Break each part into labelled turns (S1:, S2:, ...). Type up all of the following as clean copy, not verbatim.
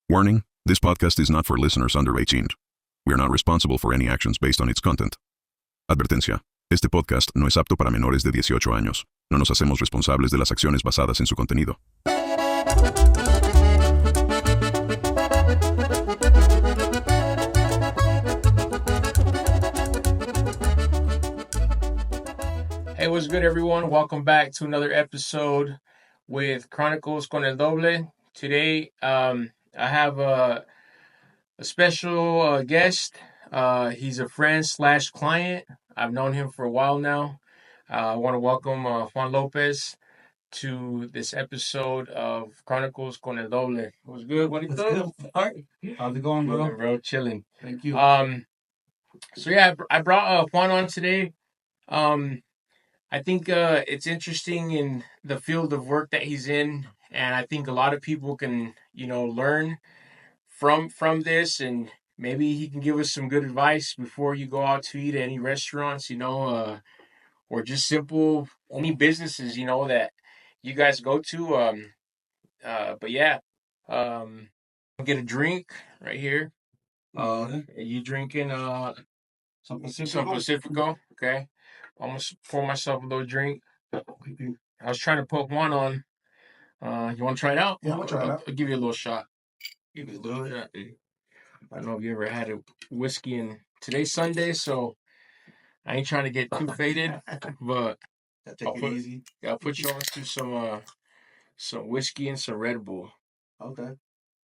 S1: Warning, this podcast is not for listeners under 18. We are not responsible for any actions based on its content. Advertencia. Este podcast no es apto para menores de 18 años. No nos hacemos responsables de las acciones basadas en su contenido.
S2: Hey, what's good, everyone? Welcome back to another episode with Chronicles con el Doble. Today, I have a special guest. He's a friend slash client. I've known him for a while now. I want to welcome Juan Lopez to this episode of Chronicles con el Doble. What's good? What do you
S3: What's
S2: think?
S3: How's it going, bro?
S2: Bro, chilling.
S3: Thank you.
S2: So yeah, I brought Juan on today. I think it's interesting in the field of work that he's in, and I think a lot of people can, learn from this, and maybe he can give us some good advice before you go out to eat at any restaurants, or just simple any businesses, that you guys go to. But yeah, um, get a drink right here. Are you drinking
S3: Some
S2: some Pacifico? Okay, I'm gonna pour myself a little drink. I was trying to put one on. You want to try it out?
S3: Yeah, we'll try it out.
S2: I'll give you a little shot. Give you a little. I don't know if you ever had a whiskey, and today's Sunday, so I ain't trying to get too faded, but I'll put you on to some whiskey and some Red Bull.
S3: Okay.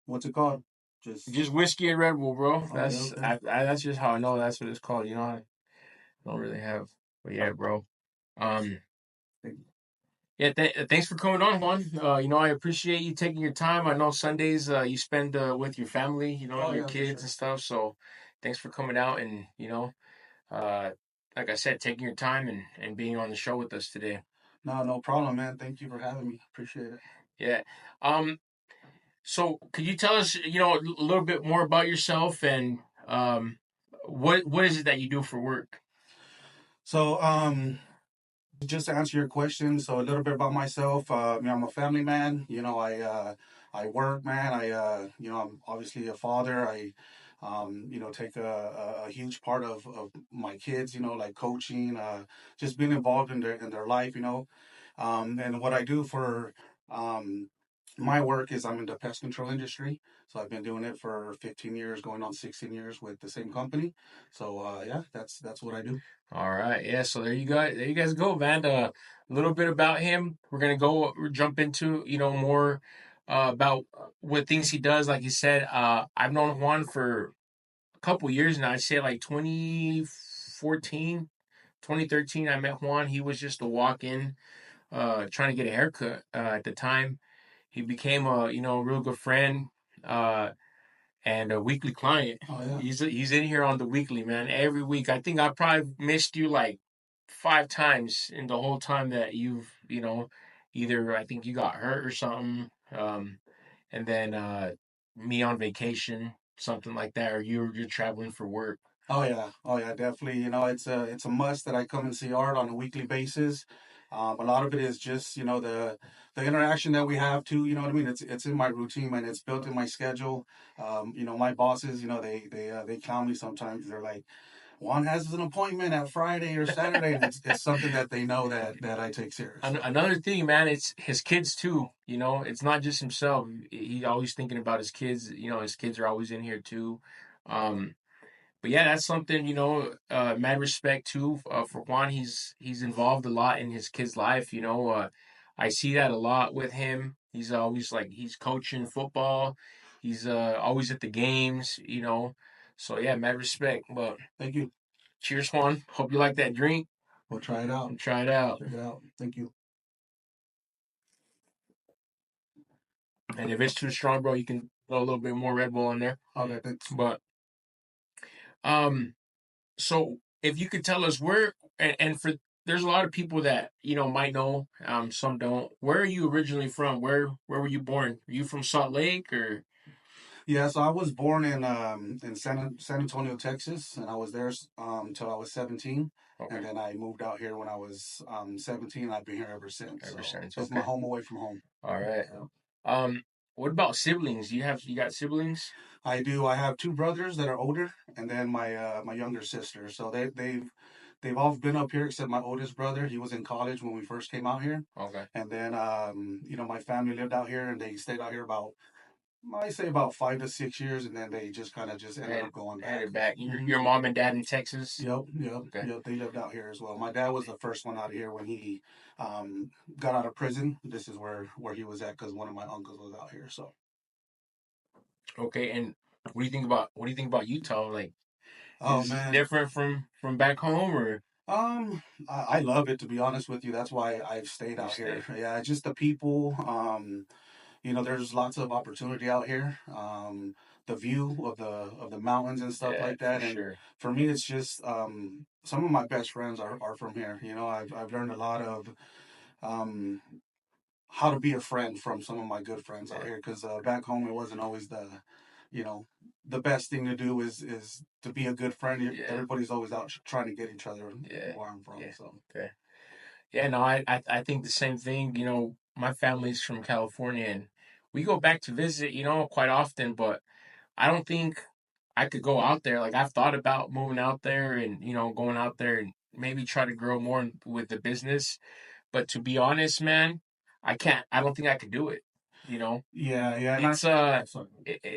S3: What's it called?
S2: Just whiskey and Red Bull, bro. That's
S3: okay.
S2: that's just how I know that's what it's called. I don't really have, but yeah, bro. Um, Yeah, thanks for coming on, Juan. I appreciate you taking your time. I know Sundays you spend with your family, your kids and stuff. So thanks for coming out and, uh, like I said, taking your time and being on the show with us today.
S3: No problem, man. Thank you for having me. Appreciate it.
S2: Yeah. So could you tell us, a little bit more about yourself and what is it that you do for work?
S3: So, just to answer your question, so a little bit about myself. I'm a family man. I work, man. I'm obviously a father. Take a huge part of my kids. Like coaching, just being involved in their life. And what I do for my work is I'm in the pest control industry. So I've been doing it for 15 years, going on 16 years with the same company. So yeah, that's what I do.
S2: All right, yeah. So there you guys go, man. A little bit about him. Jump into more about what things he does. Like you said, I've known Juan for a couple years now. I'd say like 2014, 2013. I met Juan. He was just a walk-in, trying to get a haircut. At the time, he became a real good friend. And a weekly client.
S3: Oh yeah.
S2: He's in here on the weekly, man. Every week. I think I probably missed you like 5 times in the whole time that you've, either I think you got hurt or something. And then me on vacation, something like that, or you're traveling for work.
S3: Oh yeah, definitely. It's a must that I come and see art on a weekly basis. A lot of it is just the interaction that we have too. You know what I mean? It's in my routine and it's built in my schedule. My bosses, they clown me sometimes. They're like, Juan has an appointment at Friday or Saturday, and it's something that they know that I take serious.
S2: Another thing, man, it's his kids too. It's not just himself. He's always thinking about his kids. His kids are always in here too. But yeah, that's something mad respect too for Juan. He's involved a lot in his kid's life. I see that a lot with him. He's always like he's coaching football. He's always at the games. So yeah, mad respect. But
S3: Thank you.
S2: cheers, Juan. Hope you like that drink.
S3: We'll try it out.
S2: Try it out.
S3: Check it out. Thank you.
S2: And if it's too strong, bro, you can throw a little bit more Red Bull in there.
S3: Okay, thanks.
S2: But so if you could tell us where and for there's a lot of people that might know, some don't. Where are you originally from? Where were you born? Are you from Salt Lake or?
S3: Yeah, so I was born in San Antonio, Texas, and I was there till I was 17,
S2: Okay.
S3: and then I moved out here when I was 17. I've been here ever since.
S2: Ever since,
S3: it's my home away from home.
S2: All right. Um, What about siblings? You got siblings?
S3: I do. I have two brothers that are older, and then my younger sister. So they've all been up here except my oldest brother. He was in college when we first came out here,
S2: Okay.
S3: and then my family lived out here, and they stayed out here about I say about 5 to 6 years, and then they just kind of just ended up going back.
S2: Headed back.
S3: Hmm.
S2: Your mom and dad in Texas?
S3: Yep, yep,
S2: Okay.
S3: yep. They lived out here as well. My dad was the first one out of here when he got out of prison. This is where he was at because one of my uncles was out here. So,
S2: Okay, and what do you think about Utah? Like,
S3: oh
S2: is it
S3: man,
S2: different from back home, or
S3: I love it, to be honest with you. That's why I've stayed
S2: you
S3: out here.
S2: stay?
S3: Yeah, just the people. There's lots of opportunity out here. The view of the mountains and stuff
S2: Yeah,
S3: like
S2: for
S3: that. And
S2: sure.
S3: for me, it's just some of my best friends are from here. I've learned a lot of um, how to be a friend from some of my good friends out
S2: Yeah,
S3: here. Because back home, it wasn't always you know, the best thing to do is to be a good friend.
S2: yeah,
S3: Everybody's always out trying to get each other
S2: yeah,
S3: where I'm from.
S2: yeah.
S3: So.
S2: Okay. Yeah, no, I think the same thing. My family's from California, and we go back to visit, quite often. But I don't think I could go out there. Like I've thought about moving out there and going out there and maybe try to grow more with the business. But to be honest, man, I can't. I don't think I could do it. You know,
S3: Yeah, yeah, and
S2: it's
S3: oh, sorry.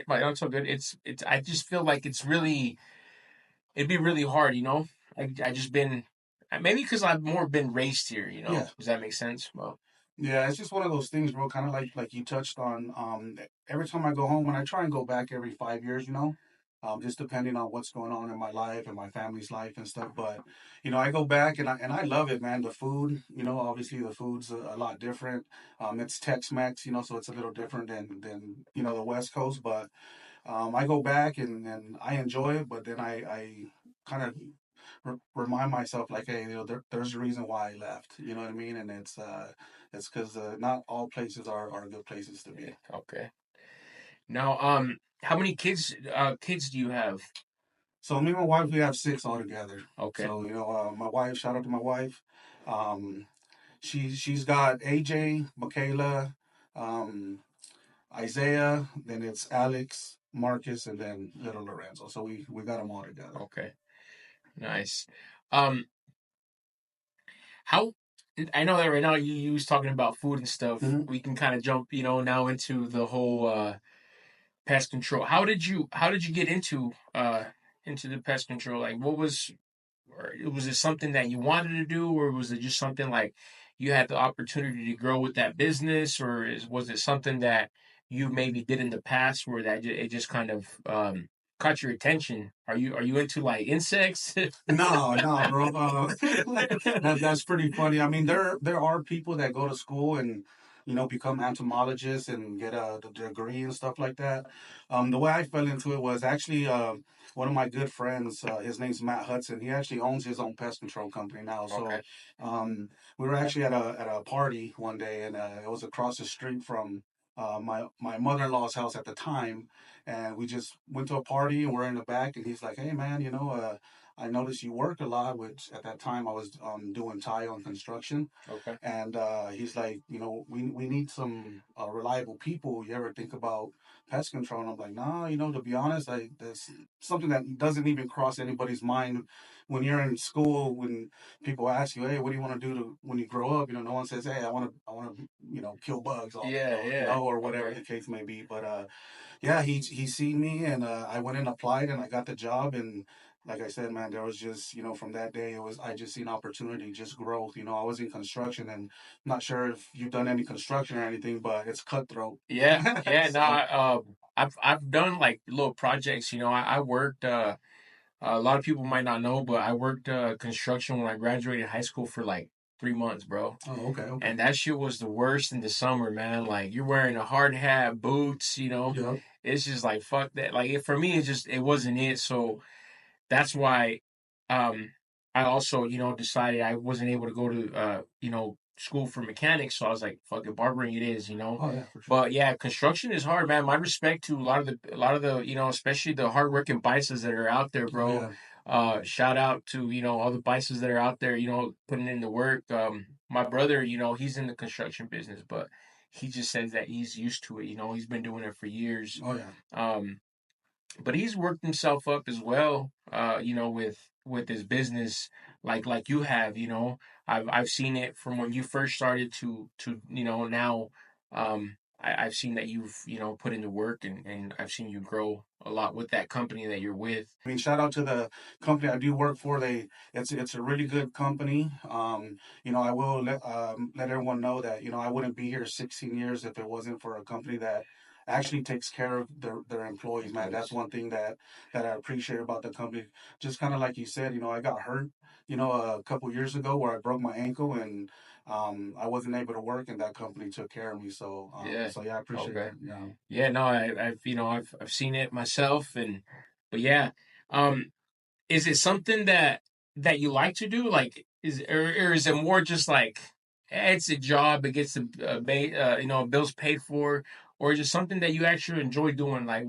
S2: but it's so good. It's. I just feel like it'd be really hard. I just been maybe because I've more been raised here.
S3: Yeah,
S2: Does that make sense? Well,
S3: yeah, it's just one of those things, bro. Kind of like you touched on. Every time I go home, when I try and go back every 5 years, just depending on what's going on in my life and my family's life and stuff. But I go back and I love it, man. The food, obviously the food's a lot different. It's Tex-Mex, so it's a little different than the West Coast. But I go back and I enjoy it, but then I kind of remind myself like, hey, there's a reason why I left. You know what I mean? And it's because not all places are good places to
S2: yeah,
S3: be.
S2: okay. Now, how many kids do you have?
S3: So me and my wife, we have six altogether.
S2: Okay,
S3: So my wife, shout out to my wife. Um, she's got AJ, Michaela, um, Isaiah, then it's Alex, Marcus, and then little Lorenzo. So we got them all together.
S2: okay, nice. Um, how I know that right now you was talking about food and stuff.
S3: Hmm.
S2: We can kind of jump, now into the whole pest control. How did you get into the pest control? Like, what was or was it something that you wanted to do, or was it just something like you had the opportunity to grow with that business, or was it something that you maybe did in the past where it just kind of caught your attention? Are you into like insects?
S3: No, no, bro. That's pretty funny. I mean, there are people that go to school and become entomologists and get a degree and stuff like that. The way I fell into it was actually one of my good friends. His name's Matt Hudson. He actually owns his own pest control company now.
S2: Okay,
S3: So we were actually at a party one day, and it was across the street from my mother-in-law's house at the time, and we just went to a party and we're in the back, and he's like, "Hey, man, I noticed you work a lot," which at that time I was doing tile and construction.
S2: okay.
S3: And he's like, we need some reliable people. You ever think about pest control? And I'm like, nah, to be honest, that's something that doesn't even cross anybody's mind when you're in school. When people ask you, hey, what do you want to do when you grow up? No one says, hey, I want to, kill bugs all day,
S2: Yeah, yeah.
S3: or whatever
S2: Okay.
S3: the case may be. But yeah, he seen me, and I went and applied, and I got the job. And like I said, man, there was just from that day, I just seen opportunity, just growth. I was in construction, and not sure if you've done any construction or anything, but it's cutthroat.
S2: Yeah, yeah. No,
S3: So,
S2: I've done like little projects. I worked. A lot of people might not know, but I worked construction when I graduated high school for like 3 months, bro.
S3: oh, okay, okay,
S2: And that shit was the worst in the summer, man. Like you're wearing a hard hat, boots.
S3: yep,
S2: It's just like fuck that. Like for me, it wasn't it. So that's why um I also, decided I wasn't able to go to school for mechanics, so I was like, fucking barbering it is.
S3: oh yeah, for sure.
S2: But yeah, construction is hard, man. My respect to a lot of the, especially the hardworking bison that are out there,
S3: Oh
S2: bro.
S3: yeah,
S2: Shout out to, all the bison that are out there, putting in the work. My brother, he's in the construction business, but he just says that he's used to it. He's been doing it for years.
S3: Oh yeah.
S2: Um, but he's worked himself up as well. With his business, like you have. I've seen it from when you first started to now. I've seen that you've put into work, and I've seen you grow a lot with that company that you're with.
S3: I mean, shout out to the company I do work for. It's a really good company. I will let everyone know that I wouldn't be here 16 years if it wasn't for a company that actually takes care of their employees. Man, that's one thing that I appreciate about the company. Just kind of like you said, I got hurt, a couple years ago where I broke my ankle and I wasn't able to work, and that company took care of me. So,
S2: Yeah.
S3: so yeah, I appreciate
S2: Okay.
S3: that. Yeah.
S2: Yeah. No, I've seen it myself, but yeah. Um, is it something that you like to do? Like, or is it more just like it's a job, it gets the bills paid for, or is it something that you actually enjoy doing? Like,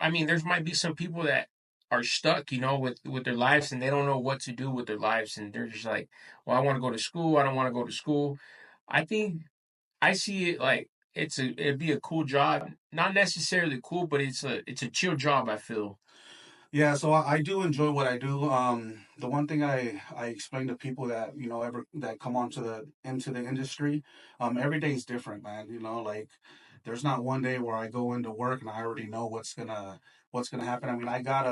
S2: I mean, there might be some people that are stuck, with their lives, and they don't know what to do with their lives, and they're just like, well, I want to go to school, I don't want to go to school. I think I see it like it'd be a cool job, not necessarily cool, but it's a chill job. I feel.
S3: Yeah, so I do enjoy what I do. The one thing I explain to people that ever that come onto the into the industry, every day is different, man. Like there's not one day where I go into work and I already know what's gonna happen. I mean, I got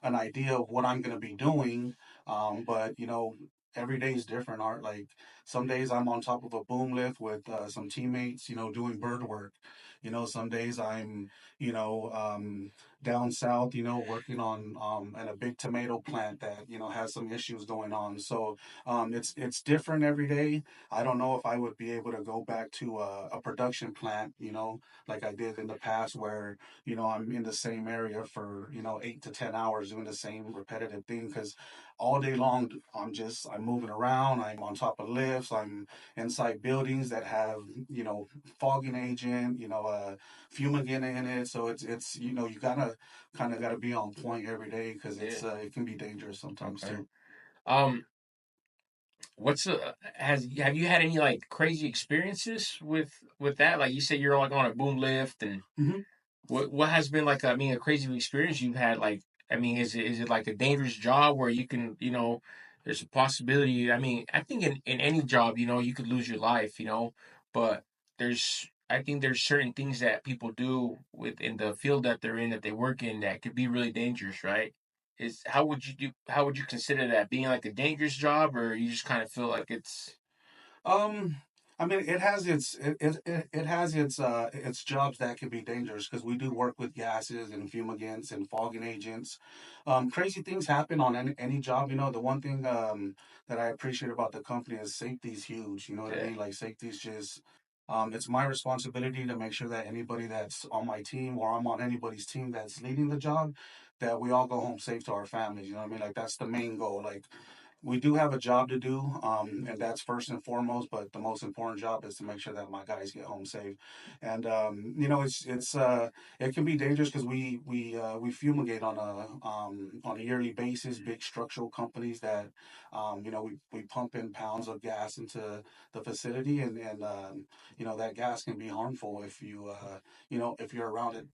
S3: an idea of what I'm gonna be doing, but every day is different. Art like some days I'm on top of a boom lift with some teammates, doing bird work. Some days I'm you know. Down south, working on in a big tomato plant that has some issues going on. So it's different every day. I don't know if I would be able to go back to a production plant, like I did in the past, where I'm in the same area for 8 to 10 hours doing the same repetitive thing because all day long I'm moving around. I'm on top of lifts. I'm inside buildings that have fogging agent, fumigant in it. So it's you gotta kind of gotta be on point every day because
S2: Yeah.
S3: it can be dangerous sometimes
S2: Okay.
S3: too.
S2: Um, what's has have you had any like crazy experiences with that? Like you said, you're like on a boom lift, and
S3: Hmm.
S2: what has been like a crazy experience you've had? Like, I mean, is it like a dangerous job where you can there's a possibility. I mean, I think in any job, you could lose your life, but I think there's certain things that people do within the field that they're in, that they work in, that could be really dangerous, right? Is how would you consider that being like a dangerous job, or you just kind of feel like it's
S3: Um, I mean, it has its jobs that can be dangerous because we do work with gases and fumigants and fogging agents. Crazy things happen on any job. The one thing that I appreciate about the company is safety is huge. You know what I
S2: yeah.
S3: mean? Like safety is just. It's my responsibility to make sure that anybody that's on my team or I'm on anybody's team that's leading the job, that we all go home safe to our families. You know what I mean? Like that's the main goal. Like we do have a job to do, and that's first and foremost. But the most important job is to make sure that my guys get home safe. And it can be dangerous because we fumigate on a yearly basis. Big structural companies that we pump in pounds of gas into the facility, and that gas can be harmful if if you're around it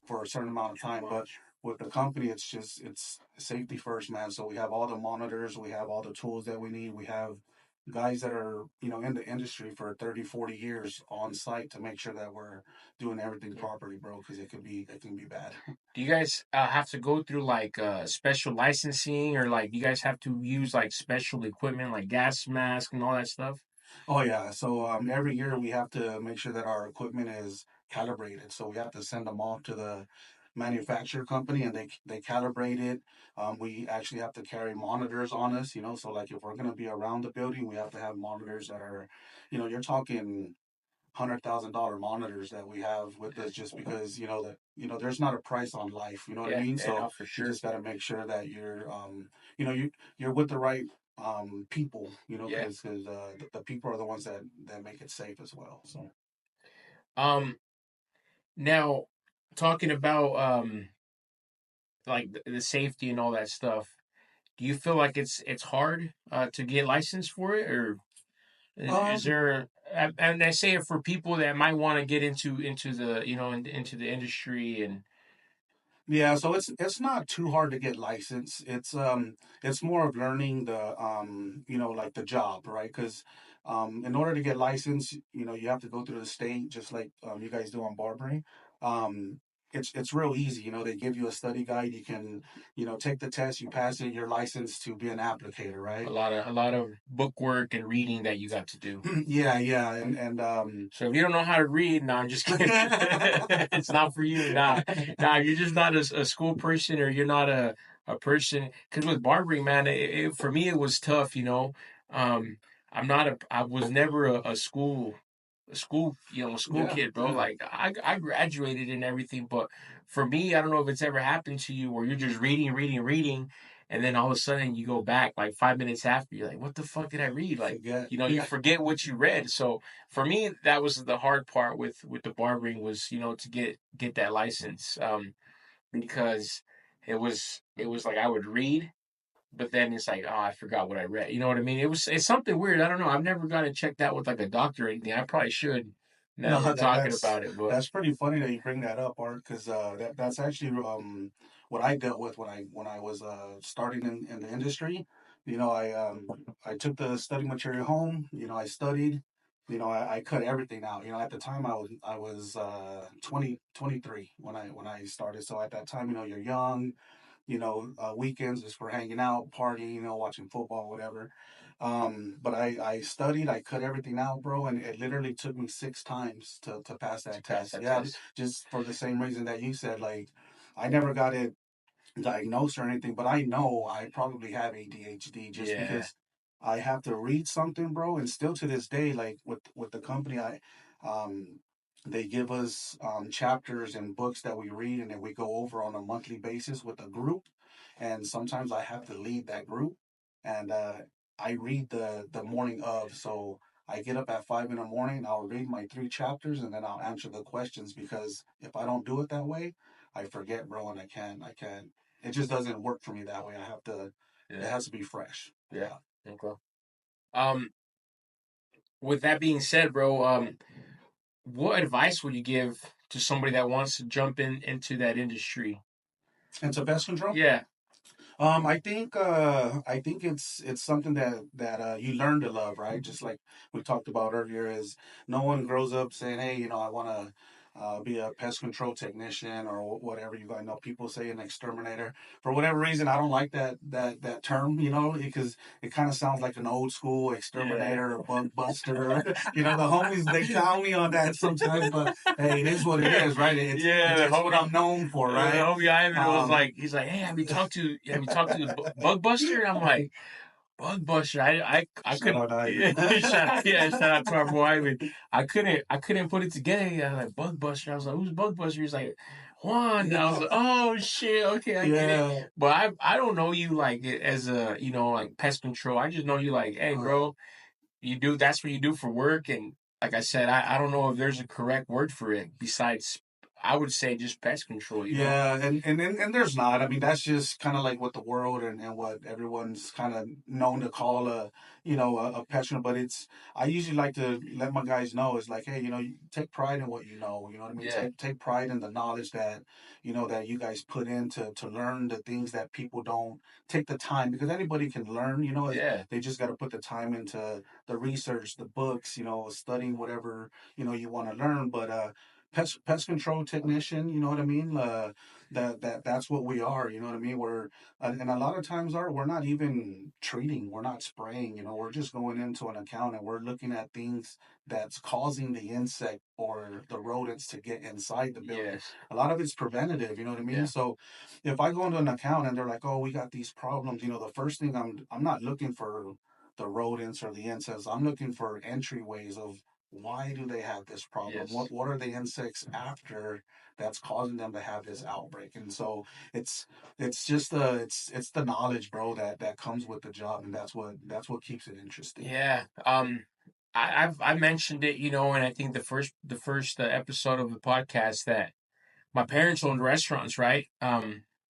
S3: for a certain amount of time. But with the company, it's safety first, man. So we have all the monitors, we have all the tools that we need. We have guys that are in the industry for 30, 40 years on site to make sure that we're doing everything properly, bro, because it can be bad.
S2: Do you guys have to go through like special licensing, or like you guys have to use like special equipment like gas mask and all that stuff?
S3: Oh yeah. So every year we have to make sure that our equipment is calibrated. So we have to send them off to the manufacturer company, and they calibrate it. We actually have to carry monitors on us. So like if we're gonna be around the building, we have to have monitors that are, you're talking $100,000 monitors that we have with us just because that there's not a price on life. You know what I
S2: Yeah,
S3: mean?
S2: yeah,
S3: So
S2: no, for
S3: you
S2: sure.
S3: just got to make sure that you're with the right people.
S2: Yeah.
S3: Because the people are the ones that make it safe as well. So.
S2: Um, Now talking about like the safety and all that stuff, do you feel like it's hard to get licensed for it, or is
S3: Um,
S2: there? and I say it for people that might want to get into the into the industry and
S3: Yeah, so it's not too hard to get licensed. It's more of learning the like the job, right? Because in order to get licensed, you have to go through the state just like you guys do on barbering. Um it's real easy, they give you a study guide, you can, take the test, you pass it, you're licensed to be an applicator, right?
S2: a lot of book work and reading that you got to do.
S3: Yeah, yeah, and
S2: So if you don't know how to read, no, I'm just kidding. It's not for you. Nah, you're just not a school person, or you're not a person. Because with barbering, man, for me it was tough. Um, I was never a school
S3: yeah,
S2: kid, bro.
S3: yeah.
S2: Like I graduated and everything, but for me, I don't know if it's ever happened to you where you're just reading, reading, reading, and then all of a sudden you go back like 5 minutes after, you're like, what the fuck did I read? Like,
S3: Forget.
S2: you
S3: Yeah.
S2: forget what you read. So for me, that was the hard part with the barbering was, to get that license. Because it was like I would read, but then it's like, oh, I forgot what I read. You know what I mean? It's something weird. I don't know. I've never got it checked out with like a doctor or anything. I probably should now
S3: No,
S2: that we're talking about it, but
S3: that's pretty funny that you bring that up, Art, because that's actually what I dealt with when I was starting in the industry. I took the study material home. I studied. I cut everything out. At the time I was 23 when I started. So at that time, you're young. Weekends is for hanging out, partying, watching football, whatever. But I studied, I cut everything out, bro, and it literally took me 6 times to pass
S2: to
S3: that
S2: pass
S3: test.
S2: that
S3: Yeah,
S2: test.
S3: just for the same reason that you said, like, I never got it diagnosed or anything, but I know I probably have ADHD just
S2: Yeah.
S3: because I have to read something, bro, and still to this day, like with the company, um they give us chapters and books that we read and that we go over on a monthly basis with a group, and sometimes I have to lead that group, and I read the morning of, so I get up at 5 in the morning, I'll read my 3 chapters, and then I'll answer the questions because if I don't do it that way, I forget, bro, and I can't it just doesn't work for me that way. It
S2: Yeah.
S3: has to be fresh.
S2: Yeah.
S3: Yeah.
S2: Okay. Um, with that being said, bro, what advice would you give to somebody that wants to jump into that industry?
S3: And to pest control,
S2: Yeah.
S3: I think it's something that you learn to love, right? Just like we talked about earlier, is no one grows up saying, "Hey, I want to be a pest control technician or whatever." You guys know people say an exterminator. For whatever reason, I don't like that term, because it kind of sounds like an old school
S2: Yeah.
S3: exterminator or bug buster. The homies they call me on that sometimes, but hey, it is what it is, right?
S2: Yeah,
S3: It's what I'm known for,
S2: the
S3: right?
S2: homie Ivan was
S3: Um,
S2: like, he's like, hey, have you talked to the Bug Buster? And I'm like, Bug Buster. I
S3: Shout
S2: couldn't.
S3: out Ivan.
S2: Shout out to our boy Ivan. I couldn't put it together. I was like Bug Buster. I was like, who's Bug Buster? He's like Juan. I was like, oh shit, okay, I get it.
S3: Yeah.
S2: But I don't know you like as a like pest control. I just know you like, hey, bro, that's what you do for work. And like I said, I don't know if there's a correct word for it besides, I would say, just pest control.
S3: Yeah, and there's not. I mean, that's just kind of like what the world and what everyone's kind of known to call a passion. But I usually like to let my guys know, it's like, hey, you take pride in what you know. You know what I mean?
S2: Yeah.
S3: Take pride in the knowledge that you guys put in to learn the things that people don't take the time, because anybody can learn.
S2: Yeah.
S3: They just got to put the time into the research, the books, studying whatever you want to learn. But pest control technician, you know what I mean? That's what we are, you know what I mean? And a lot of times we're not even treating, we're not spraying, we're just going into an account and we're looking at things that's causing the insect or the rodents to get inside the building.
S2: Yes.
S3: A lot of it's preventative, you know what I mean?
S2: Yeah.
S3: So if I go into an account and they're like, "Oh, we got these problems," the first thing, I'm not looking for the rodents or the insects. I'm looking for entryways of why do they have this problem?
S2: Yes.
S3: What are the insects after that's causing them to have this outbreak? And so it's it's the knowledge, bro, that comes with the job, and that's what keeps it interesting.
S2: Yeah. I mentioned it, and I think the first episode of the podcast that my parents owned restaurants, right?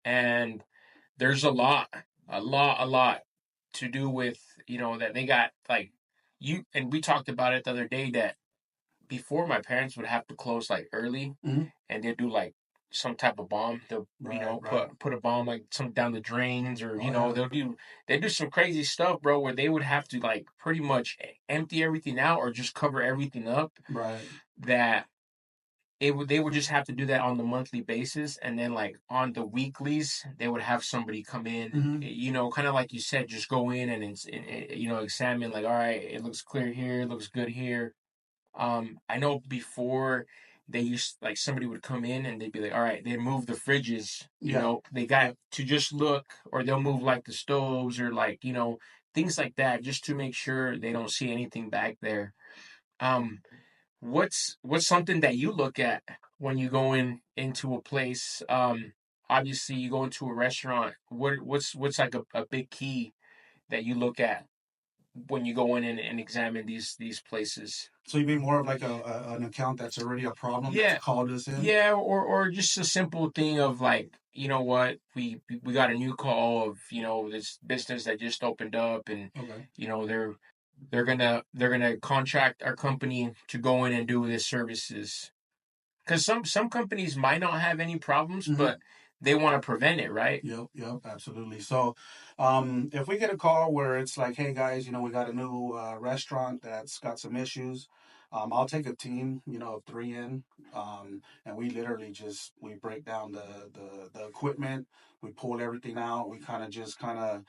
S2: And there's a lot to do with, that they got like and we talked about it the other day that before my parents would have to close like early,
S3: Mm-hmm.
S2: and they'd do like some type of bomb. They'll
S3: Right.
S2: put a bomb like some down the drains, or
S3: Oh yeah.
S2: they do some crazy stuff, bro, where they would have to like pretty much empty everything out or just cover everything up.
S3: Right.
S2: That they would just have to do that on the monthly basis, and then like on the weeklies they would have somebody come in,
S3: Mm-hmm.
S2: kind of like you said, just go in and examine, like, all right, it looks clear here, it looks good here. I know before they used, like, somebody would come in and they'd be like, all right, they move the fridges,
S3: Yeah.
S2: they got
S3: Yeah.
S2: to just look, or they'll move like the stoves, or like, things like that, just to make sure they don't see anything back there. Um, what's something that you look at when you go into a place? Obviously you go into a restaurant. What's like a big key that you look at when you go in and examine these places?
S3: So you mean more of like an account that's already a problem that's
S2: Yeah,
S3: called us in?
S2: yeah, or just a simple thing of like, you know what, we got a new call of, this business that just opened up, and
S3: Okay.
S2: they're gonna contract our company to go in and do this services, because some companies might not have any problems,
S3: Mm-hmm.
S2: but they want to prevent it, right?
S3: Yep, yep, absolutely. So, if we get a call where it's like, "Hey guys, we got a new restaurant that's got some issues," I'll take a team, of three in, and we literally just we break down the equipment, we pull everything out, we kind of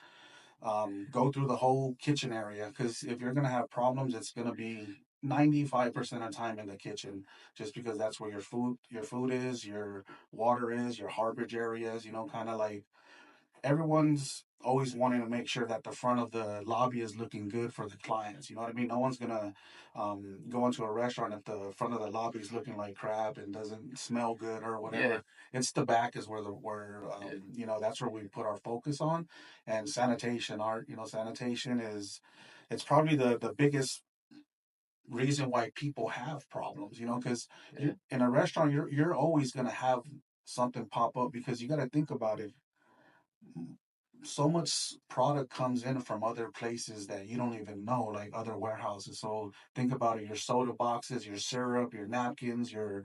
S3: go through the whole kitchen area, because if you're gonna have problems, it's gonna be 95% of the time in the kitchen, just because that's where your food is, your water is, your harborage areas, kind of like everyone's always wanting to make sure that the front of the lobby is looking good for the clients. You know what I mean? No one's gonna go into a restaurant if the front of the lobby is looking like crap and doesn't smell good or
S2: Yeah,
S3: whatever. It's the back is where that's where we put our focus on, and sanitation. Sanitation is it's probably the biggest reason why people have problems. Because
S2: yeah,
S3: in a restaurant you're always gonna have something pop up, because you got to think about it. So much product comes in from other places that you don't even know, like other warehouses. So think about it: your soda boxes, your syrup, your napkins, your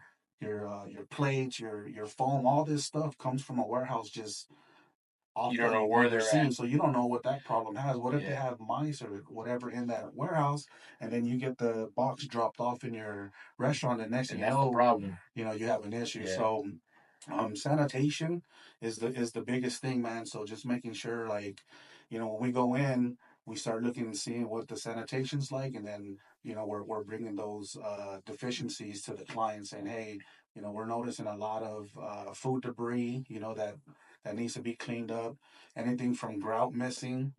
S3: plates, your foam. All this stuff comes from a warehouse just off
S2: you don't know
S3: on
S2: where
S3: the
S2: they're at.
S3: scene. So you don't know what that problem has. What if they
S2: Yeah,
S3: have mice or whatever in that warehouse, and then you get the box dropped off in your restaurant, and next thing
S2: and
S3: you
S2: that's the
S3: know,
S2: problem.
S3: you have an issue.
S2: Yeah,
S3: So sanitation is the biggest thing, man. So just making sure, like, when we go in, we start looking and seeing what the sanitation's like, and then we're bringing those deficiencies to the client, saying, hey, we're noticing a lot of food debris, that needs to be cleaned up. Anything from grout missing,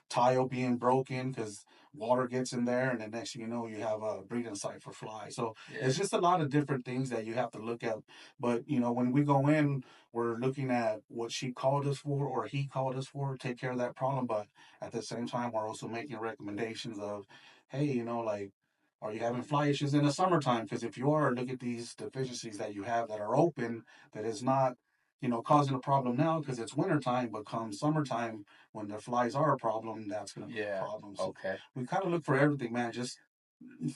S3: tile being broken because water gets in there, and the next thing you know, you have a breeding site for flies. So
S2: yeah,
S3: it's just a lot of different things that you have to look at. But when we go in, we're looking at what she called us for or he called us for, take care of that problem. But at the same time, we're also making recommendations of, hey, like, are you having fly issues in the summertime? Because if you are, look at these deficiencies that you have that are open, that is not, causing a problem now because it's wintertime, but come summertime, when the flies are a problem, that's going to be a
S2: yeah.
S3: problem. So
S2: Okay.
S3: we kind of look for everything, man, just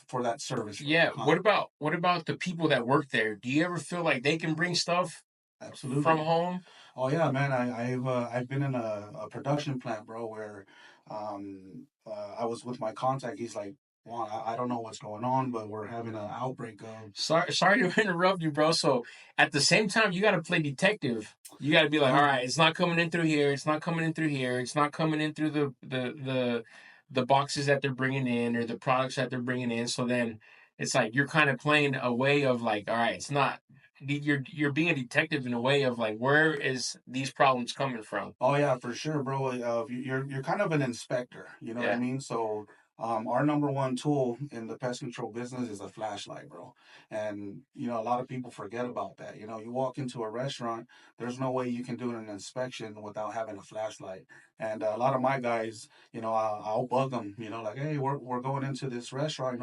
S3: for that service for the
S2: Yeah. What
S3: client.
S2: about what about the people that work there? Do you ever feel like they can bring stuff from
S3: Absolutely.
S2: home?
S3: Oh yeah, man. I've been in a production plant, bro, where I was with my contact. He's like, "Juan, I don't know what's going on, but we're having an outbreak of."
S2: Sorry to interrupt you, bro. So at the same time, you got to play detective. You got to be like, all
S3: Yeah.
S2: right, it's not coming in through here. It's not coming in through here. It's not coming in through the boxes that they're bringing in, or the products that they're bringing in. So then it's like you're kind of playing a way of like, all right, it's not. You're being a detective in a way of like, where is these problems coming from?
S3: Oh yeah, for sure, bro. You're kind of an inspector. You know what I
S2: Yeah,
S3: mean? So our number one tool in the pest control business is a flashlight, bro. And a lot of people forget about that. You walk into a restaurant, there's no way you can do an inspection without having a flashlight. And a lot of my guys, I'll bug them. Like, hey, we're going into this restaurant.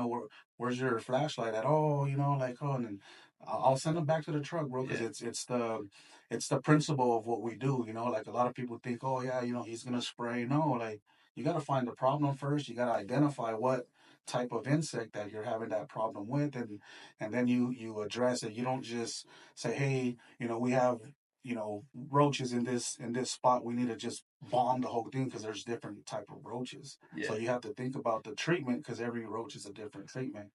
S3: Where's your flashlight at? Oh, like, oh, and then I'll send them back to the truck, bro, because
S2: yeah,
S3: it's the principle of what we do. Like a lot of people think, oh yeah, he's gonna spray. No, like you got to find the problem first. You got to identify what type of insect that you're having that problem with, and then you address it. You don't just say, hey, we have roaches in this spot. We need to just bomb the whole thing because there's different type of roaches.
S2: Yeah.
S3: So you have to think about the treatment because every roach is a different treatment.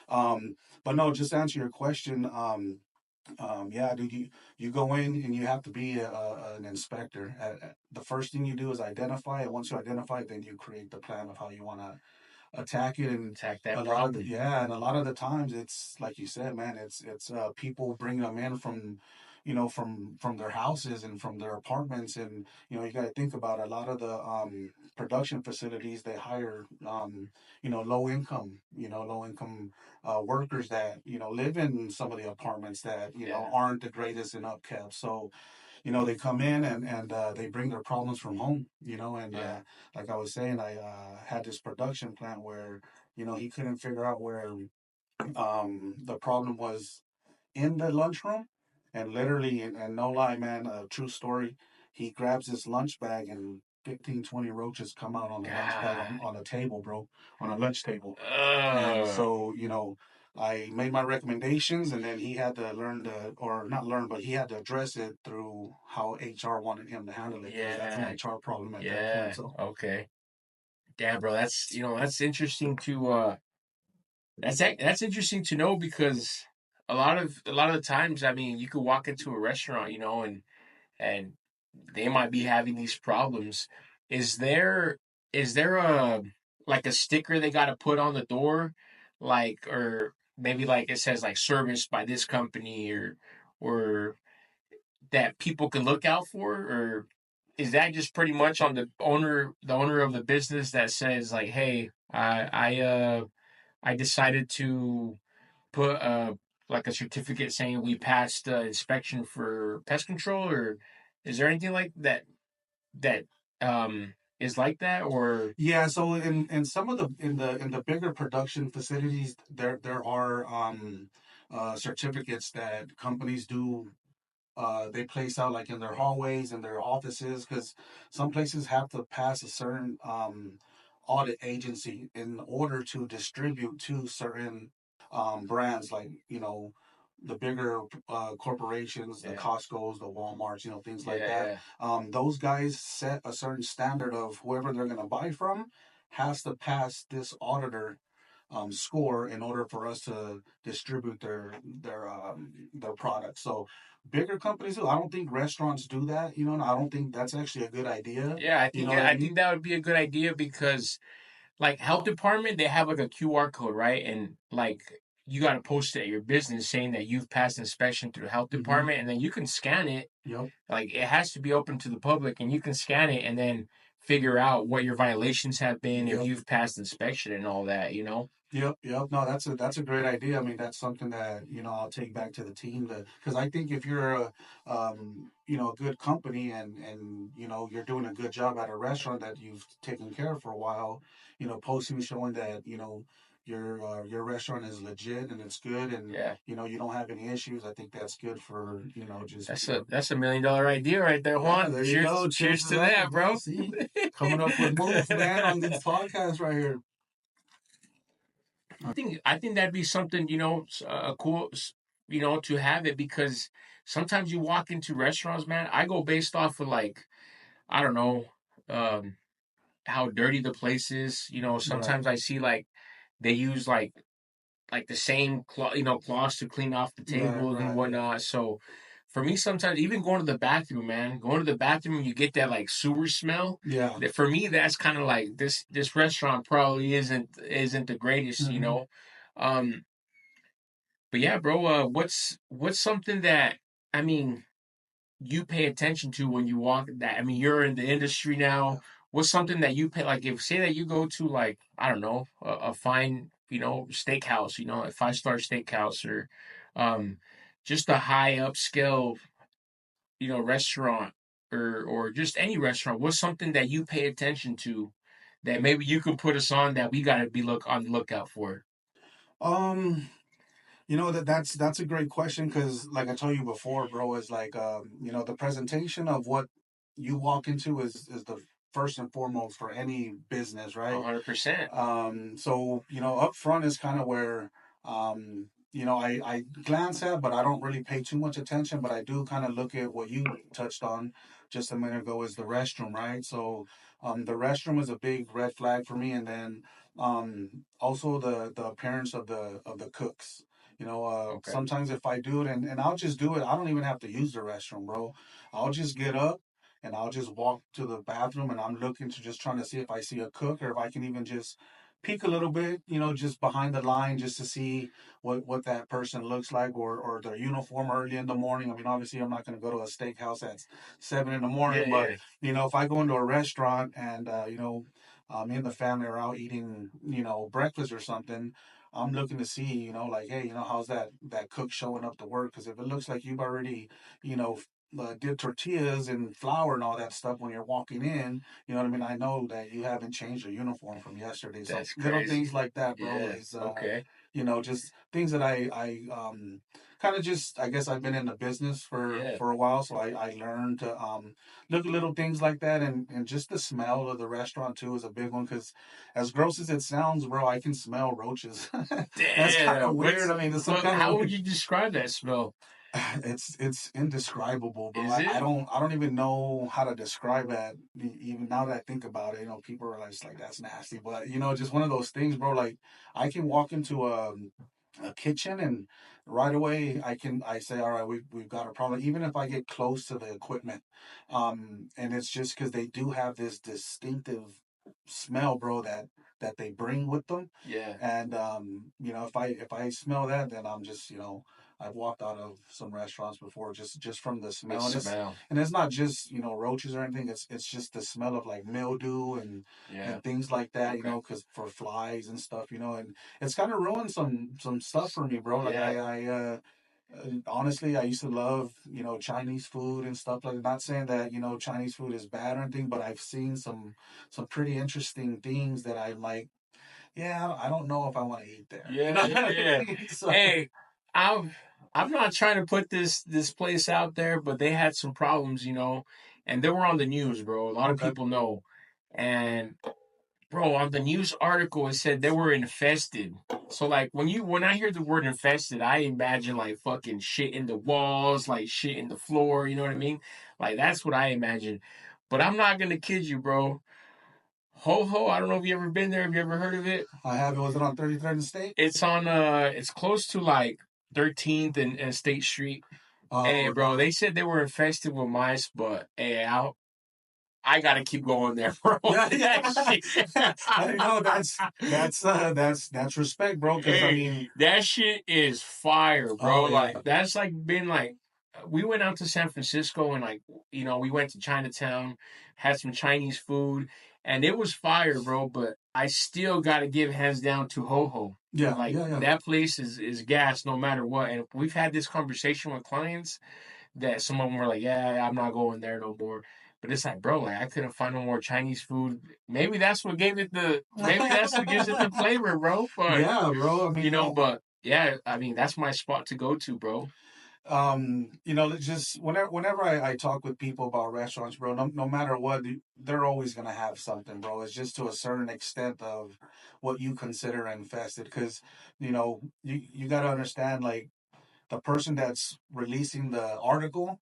S3: Um, but no, just to answer your question. Yeah, dude, you go in and you have to be an inspector. The first thing you do is identify it. Once you identify it, then you create the plan of how you want to attack it. And
S2: Attack that
S3: a lot of
S2: problem.
S3: and a lot of the times it's like you said, man, it's people bringing them in from from their houses and from their apartments. And you got to think about a lot of the production facilities. They hire low income workers that live in some of the apartments that
S2: Yeah.
S3: aren't the greatest and upkept. So they come in and they bring their problems from home. And
S2: Yeah.
S3: like I was saying, I had this production plant where he couldn't figure out where the problem was in the lunchroom. And literally, and no lie, man, a true story, he grabs his lunch bag and 15, 20 roaches come out on the lunch bag
S2: God.
S3: on a table, bro, on a lunch table. And
S2: Uh,
S3: so, I made my recommendations, and then he had to learn or not learn, but he had to address it through how HR wanted him to handle it because that's an
S2: yeah.
S3: HR problem at that point.
S2: Yeah.
S3: So,
S2: Okay. Damn, bro. That's interesting to that's interesting to know because a lot of the times, I mean, you could walk into a restaurant, and they might be having these problems. Is there is there a like a sticker they got to put on the door, like, or maybe like it says like service by this company, or that people can look out for, or is that just pretty much on the owner of the business that says like, hey, I decided to put like a certificate saying we passed inspection for pest control, or is there anything like that is like that, or
S3: yeah, so in some of the bigger production facilities, there are certificates that companies do. They place out like in their hallways and their offices because some places have to pass a certain audit agency in order to distribute to certain brands, like the bigger corporations, the
S2: yeah,
S3: Costco's, the Walmarts, things like
S2: yeah,
S3: that.
S2: yeah,
S3: Those guys set a certain standard of whoever they're going to buy from has to pass this auditor score in order for us to distribute their products. So bigger companies do. I don't think restaurants do that. I don't think that's actually a good idea.
S2: yeah. I
S3: You
S2: think
S3: know what I
S2: I think
S3: mean?
S2: that would be a good idea because like health department, they have like a QR code, right? And like you got to post it at your business saying that you've passed inspection through health
S3: Mm-hmm.
S2: department, and then you can scan it.
S3: Yep.
S2: Like it has to be open to the public, and you can scan it and then figure out what your violations have been if
S3: Yep.
S2: you've passed inspection and all that.
S3: Yep, yep. No, that's a great idea. I mean, that's something that I'll take back to the team because I think if you're a good company and you're doing a good job at a restaurant that you've taken care of for a while, posting showing that your restaurant is legit and it's good and
S2: Yeah,
S3: you don't have any issues. I think that's good for just
S2: that's a $1 million idea right there,
S3: yeah.
S2: Juan.
S3: There you
S2: Cheers,
S3: go. Cheers
S2: cheers
S3: to
S2: to
S3: that,
S2: that,
S3: bro.
S2: bro.
S3: See, coming up with moves, man, on this podcast right here.
S2: I think that'd be something cool, to have it because sometimes you walk into restaurants, man. I go based off of like I don't know, um, how dirty the place is.
S3: Right,
S2: Sometimes I see like they use like the same cloths to clean off the
S3: right,
S2: tables and
S3: right. Yeah,
S2: whatnot. So for me, sometimes even going to the bathroom, man, going to the bathroom, you get that like sewer smell.
S3: yeah.
S2: That for me, that's kind of like this restaurant probably isn't the greatest,
S3: Hmm.
S2: Um, but yeah, bro, what's something that I mean you pay attention to when you walk that I mean you're in the industry now.
S3: Yeah.
S2: What's something that you pay like if say that you go to like I don't know a fine steakhouse, a 5-star steakhouse or um just a high upscale restaurant or just any restaurant. What's something that you pay attention to that maybe you can put us on that we gotta be look on the lookout for?
S3: Um, that's a great question because, like I told you before, bro, is like the presentation of what you walk into is the first and foremost for any business, right?
S2: 100%.
S3: So up front is kind of where I glance at, but I don't really pay too much attention. But I do kind of look at what you touched on just a minute ago is the restroom, right? So the restroom is a big red flag for me, and then also the appearance of the cooks.
S2: Okay.
S3: Sometimes if I do it, and I'll just do it, I don't even have to use the restroom, bro. I'll just get up and I'll just walk to the bathroom and I'm looking to just trying to see if I see a cook or if I can even just peek a little bit, just behind the line just to see what that person looks like or their uniform early in the morning. I mean, obviously, I'm not going to go to a steakhouse at 7 in the
S2: Yeah,
S3: morning, but
S2: yeah.
S3: if I go into a restaurant and me and the family are out eating, breakfast or something. I'm looking to see, like, hey, how's that cook showing up to work? Because if it looks like you've already, you know, did tortillas and flour and all that stuff when you're walking in, you know what I mean? I know that you haven't changed your uniform from yesterday. So
S2: That's
S3: little
S2: crazy.
S3: things like that, bro,
S2: Yeah.
S3: is
S2: Okay.
S3: just things that I kind of just I guess I've been in the business for
S2: Yeah.
S3: a while, so I learned to look at little things like that, and just the smell of the restaurant too is a big one because as gross as it sounds, bro, I can smell roaches. That's kind of
S2: Damn.
S3: weird. I mean, it's some
S2: But
S3: kind
S2: how
S3: of
S2: would you describe that smell?
S3: it's indescribable, bro.
S2: Is
S3: I
S2: it?
S3: don't even know how to describe that. Even now that I think about it, people are like that's nasty, but just one of those things, bro. Like I can walk into a kitchen and right away I say, all right, we've got a problem. Even if I get close to the equipment, and it's just because they do have this distinctive smell, bro, that they bring with them.
S2: Yeah.
S3: And if I smell that, then I'm just I've walked out of some restaurants before just from the
S2: The
S3: smell, and
S2: smell.
S3: it's not just roaches or anything. It's just the smell of like mildew
S2: Yeah.
S3: and things like that.
S2: Okay.
S3: Because for flies and stuff, and it's kind of ruined some stuff for me, bro. Like
S2: Yeah.
S3: honestly, I used to love Chinese food and stuff like that. Not saying that Chinese food is bad or anything, but I've seen some pretty interesting things that I'm like, yeah, I don't know if I want to eat there. You
S2: Yeah.
S3: know
S2: Yeah.
S3: what I
S2: Yeah.
S3: mean? So
S2: Hey, I'm not trying to put this place out there, but they had some problems, and they were on the news, bro. A lot of
S3: okay.
S2: people know. And bro, on the news article it said they were infested. So like when I hear the word infested, I imagine like fucking shit in the walls, like shit in the floor, you know what I mean? Like that's what I imagine. But I'm not gonna kid you, bro. Ho ho, I don't know if you ever been there, have you ever heard of it?
S3: I have it. Was it on 33rd and State?
S2: It's close to like 13th and State Street.
S3: Oh,
S2: Hey
S3: okay.
S2: bro, they said they were infested with mice, but hey, I gotta keep going there, bro.
S3: Yeah,
S2: That shit.
S3: yeah. I know that's respect, bro. Because I
S2: Hey,
S3: mean,
S2: that shit is fire, bro.
S3: oh yeah,
S2: Like that's like been like we went out to San Francisco and like we went to Chinatown, had some Chinese food, and it was fire, bro. But I still gotta give hands down to Ho Ho.
S3: yeah,
S2: Like
S3: yeah, yeah.
S2: that place is gas no matter what. And we've had this conversation with clients that some of them were like, yeah, I'm not going there no more. But it's like, bro, like I couldn't find no more Chinese food. Maybe that's what gives it the flavor, bro. But
S3: Yeah, bro. I mean,
S2: but yeah, I mean that's my spot to go to, bro.
S3: just whenever I talk with people about restaurants, bro, no matter what, they're always gonna have something, bro. It's just to a certain extent of what you consider infested, because you got to understand, like, the person that's releasing the article,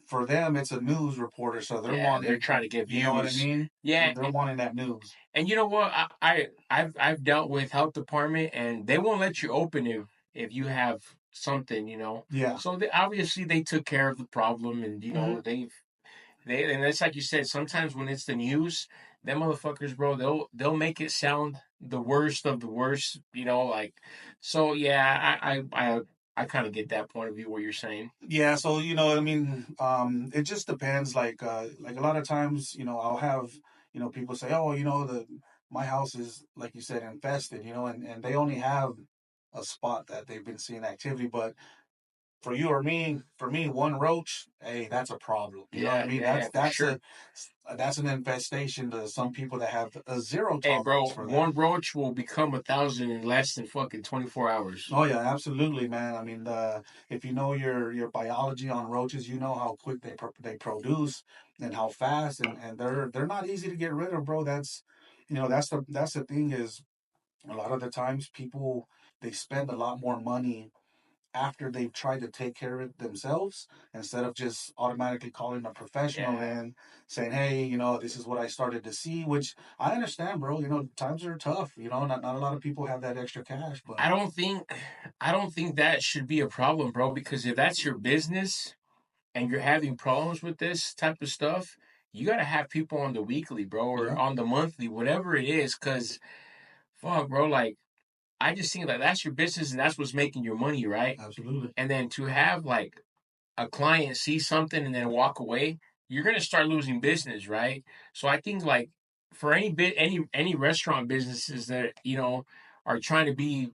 S3: for them it's a news reporter, so they're
S2: Yeah, they're
S3: wanting,
S2: trying to get
S3: you know what I
S2: views.
S3: mean?
S2: Yeah,
S3: They're wanting that news.
S2: and you know what? I've dealt with health department, and they won't let you open if you have something.
S3: Yeah.
S2: So obviously they took care of the problem, and
S3: Hmm.
S2: and it's like you said. Sometimes when it's the news, them motherfuckers, bro, they'll make it sound the worst of the worst. Like so. Yeah, I kind of get that point of view what you're saying.
S3: Yeah, so I mean, it just depends. Like a lot of times, I'll have people say, "Oh, the my house is, like you said, infested," and they only have a spot that they've been seeing activity, but for you or me, for me, one roach, hey, that's a problem. You know what I mean?
S2: Yeah, for sure.
S3: That's an infestation to some people that have a zero
S2: Hey,
S3: tolerance
S2: bro,
S3: for that.
S2: one roach will become 1,000 in less than fucking 24 hours.
S3: Oh yeah, absolutely, man. I mean, if you know your biology on roaches, you know how quick they produce and how fast, and they're not easy to get rid of, bro. That's that's the thing is a lot of the times people they spend a lot more money after they've tried to take care of it themselves instead of just automatically calling a professional
S2: Yeah.
S3: and saying, hey, this is what I started to see, which I understand, bro. Times are tough. Not a lot of people have that extra cash, but
S2: I don't think I don't think that should be a problem, bro, because if that's your business and you're having problems with this type of stuff, you got to have people on the weekly, bro, or
S3: yeah,
S2: on the monthly, whatever it is, cuz fuck, bro, like I just think that that's your business and that's what's making your money, right?
S3: absolutely.
S2: And then to have like a client see something and then walk away, you're going to start losing business, right? So I think like for any restaurant businesses that, are trying to be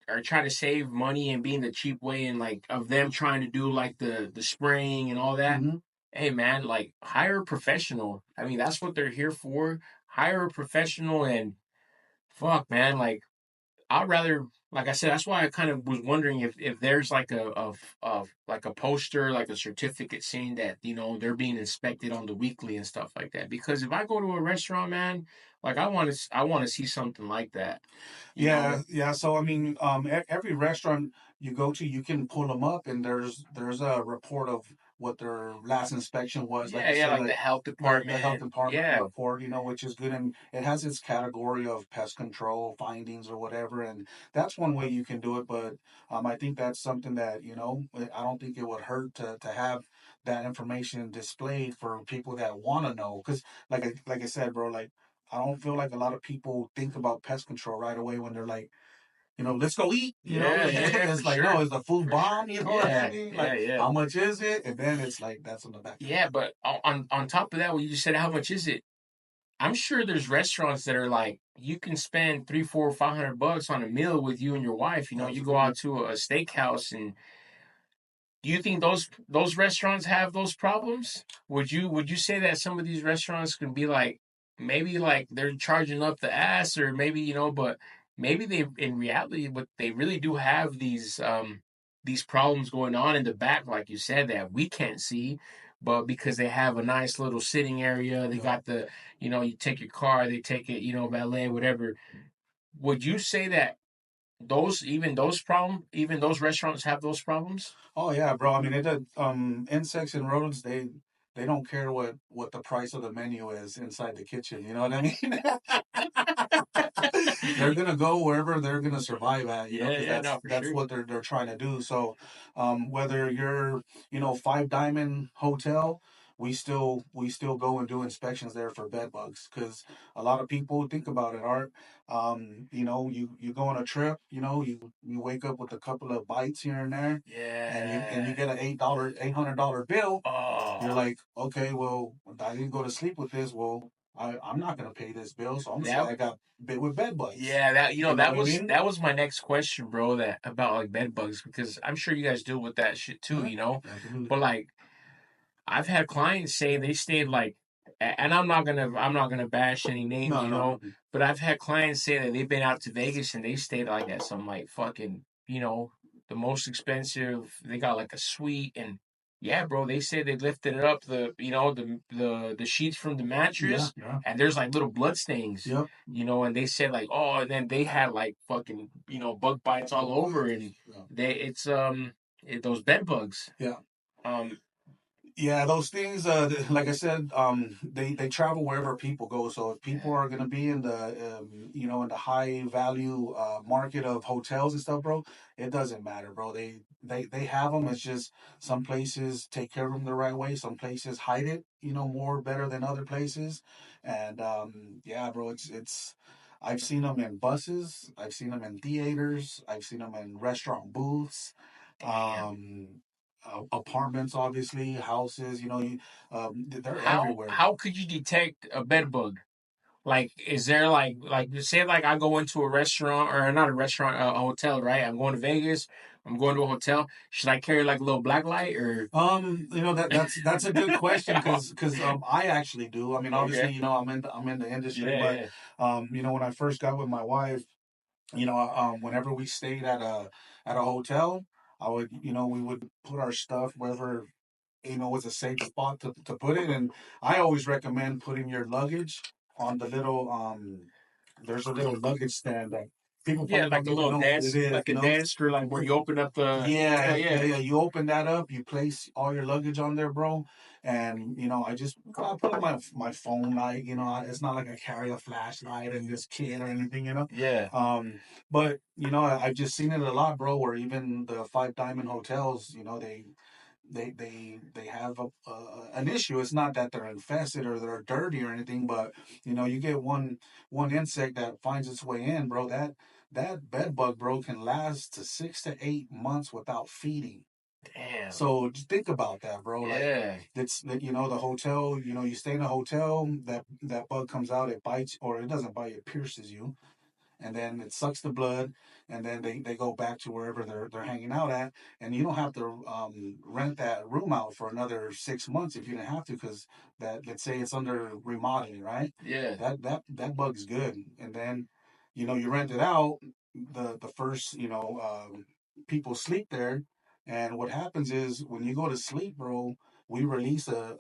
S2: are trying to save money and being the cheap way and like of them trying to do like the spraying and all that.
S3: Hmm.
S2: Hey man, like hire a professional. I mean, that's what they're here for. Hire a professional and fuck man, like I'd rather, like I said, that's why I kind of was wondering if there's like like a poster, like a certificate saying that they're being inspected on the weekly and stuff like that. Because if I go to a restaurant, man, like I want to see something like that. You
S3: Yeah,
S2: know?
S3: yeah. So I mean, every restaurant you go to, you can pull them up, and there's a report of what their last inspection was. Like
S2: Yeah,
S3: you
S2: yeah,
S3: said,
S2: like the
S3: like
S2: health
S3: the health
S2: department.
S3: department
S2: Yeah,
S3: report, which is good, and it has its category of pest control findings or whatever, and that's one way you can do it. But I think that's something that I don't think it would hurt to have that information displayed for people that want to know, because like I said, bro, like. I don't feel like a lot of people think about pest control right away when they're like, let's go eat.
S2: yeah, for
S3: It's like, no,
S2: sure,
S3: is the food
S2: for sure.
S3: bomb? You know what I
S2: Yeah,
S3: mean?
S2: yeah,
S3: Like,
S2: yeah,
S3: how much is it? And then it's like, that's on the back end.
S2: yeah. But on top of that, when you just said how much is it? I'm sure there's restaurants that are like you can spend 3, 4, $500 on a meal with you and your wife. You go
S3: Absolutely.
S2: out to a steakhouse and do you think those restaurants have those problems? Would you say that some of these restaurants can be like maybe like they're charging up the ass or maybe but maybe they in reality but they really do have these problems going on in the back like you said that we can't see but because they have a nice little sitting area they
S3: Yep.
S2: got you take your car they take it valet whatever would you say that even those restaurants have those problems?
S3: Oh yeah, bro. I mean, insects and rodents, they don't care what the price of the menu is inside the kitchen. You know what I mean? They're gonna go wherever they're gonna survive at.
S2: Yeah,
S3: Because
S2: yeah,
S3: that's
S2: no, for
S3: that's
S2: sure.
S3: what they're trying to do. So, whether you're Five Diamond Hotel, we still go and do inspections there for bed bugs because a lot of people think about it. Art, you go on a trip, you wake up with a couple of bites here and there, and you
S2: Yeah.
S3: get an $800 bill. You're
S2: Oh,
S3: like, okay, well, I didn't go to sleep with this. Well, I'm not gonna pay this bill, so I'm gonna say
S2: that
S3: I got bit with bed bugs.
S2: yeah,
S3: You know what I mean?
S2: that was my next question, bro, that about like bed bugs because I'm sure you guys deal with that shit too,
S3: Yeah, absolutely.
S2: But like I've had clients say they stayed like and I'm not gonna bash any names,
S3: No, no, no.
S2: but I've had clients say that they've been out to Vegas and they stayed like at some like fucking, the most expensive. They got like a suite and yeah, bro, they say they lifted it up the sheets from the
S3: Yeah,
S2: mattress
S3: yeah,
S2: and there's like little blood stains.
S3: yep.
S2: And they said like, oh, and then they had like fucking, bug bites all over and
S3: Yeah.
S2: those bed bugs.
S3: Yeah.
S2: Um,
S3: Yeah, those things, like I said, they travel wherever people go. So if people
S2: yeah.
S3: are gonna be in the high value market of hotels and stuff, bro, it doesn't matter, bro. They have them. It's just some places take care of them the right way. Some places hide it, more better than other places. And yeah, bro, it's. I've seen them in buses. I've seen them in theaters. I've seen them in restaurant booths.
S2: Damn.
S3: Um, Apartments, obviously, houses. They're everywhere.
S2: How could you detect a bed bug? Like, is there say like I go into a restaurant or not a restaurant, a hotel, right? I'm going to Vegas. I'm going to a hotel. Should I carry like a little black light or?
S3: That's a good question because I actually do. I mean, obviously,
S2: Okay.
S3: I'm in the industry,
S2: Yeah,
S3: but
S2: yeah.
S3: when I first got with my wife, whenever we stayed at a hotel, we would put our stuff wherever was a safe spot to put it, and I always recommend putting your luggage on the little there's a little luggage stand that people
S2: Yeah,
S3: probably
S2: like
S3: don't
S2: a
S3: even
S2: little
S3: know what it
S2: dance,
S3: is,
S2: like a dance for like where you open up the.
S3: yeah,
S2: Yeah,
S3: yeah,
S2: yeah.
S3: yeah. You open that up, you place all your luggage on there, bro. And I put my phone light. It's not like I carry a flashlight and this kid or anything.
S2: Yeah.
S3: But I've just seen it a lot, bro. Where even the Five Diamond hotels, they have an issue. It's not that they're infested or they're dirty or anything, but you get one insect that finds its way in, bro. That bed bug, bro, can last to 6 to 8 months without feeding.
S2: Damn.
S3: So just think about that, bro. Like
S2: Yeah.
S3: it's the hotel. You stay in a hotel. That bug comes out. It bites, or it doesn't bite. It pierces you, and then it sucks the blood, and then they go back to wherever they're hanging out at, and you don't have to rent that room out for another 6 months if you didn't have to, because that, let's say it's under remodeling, right?
S2: Yeah.
S3: That bug's good, and then you rent it out. The first people sleep there, and what happens is when you go to sleep, bro, we release a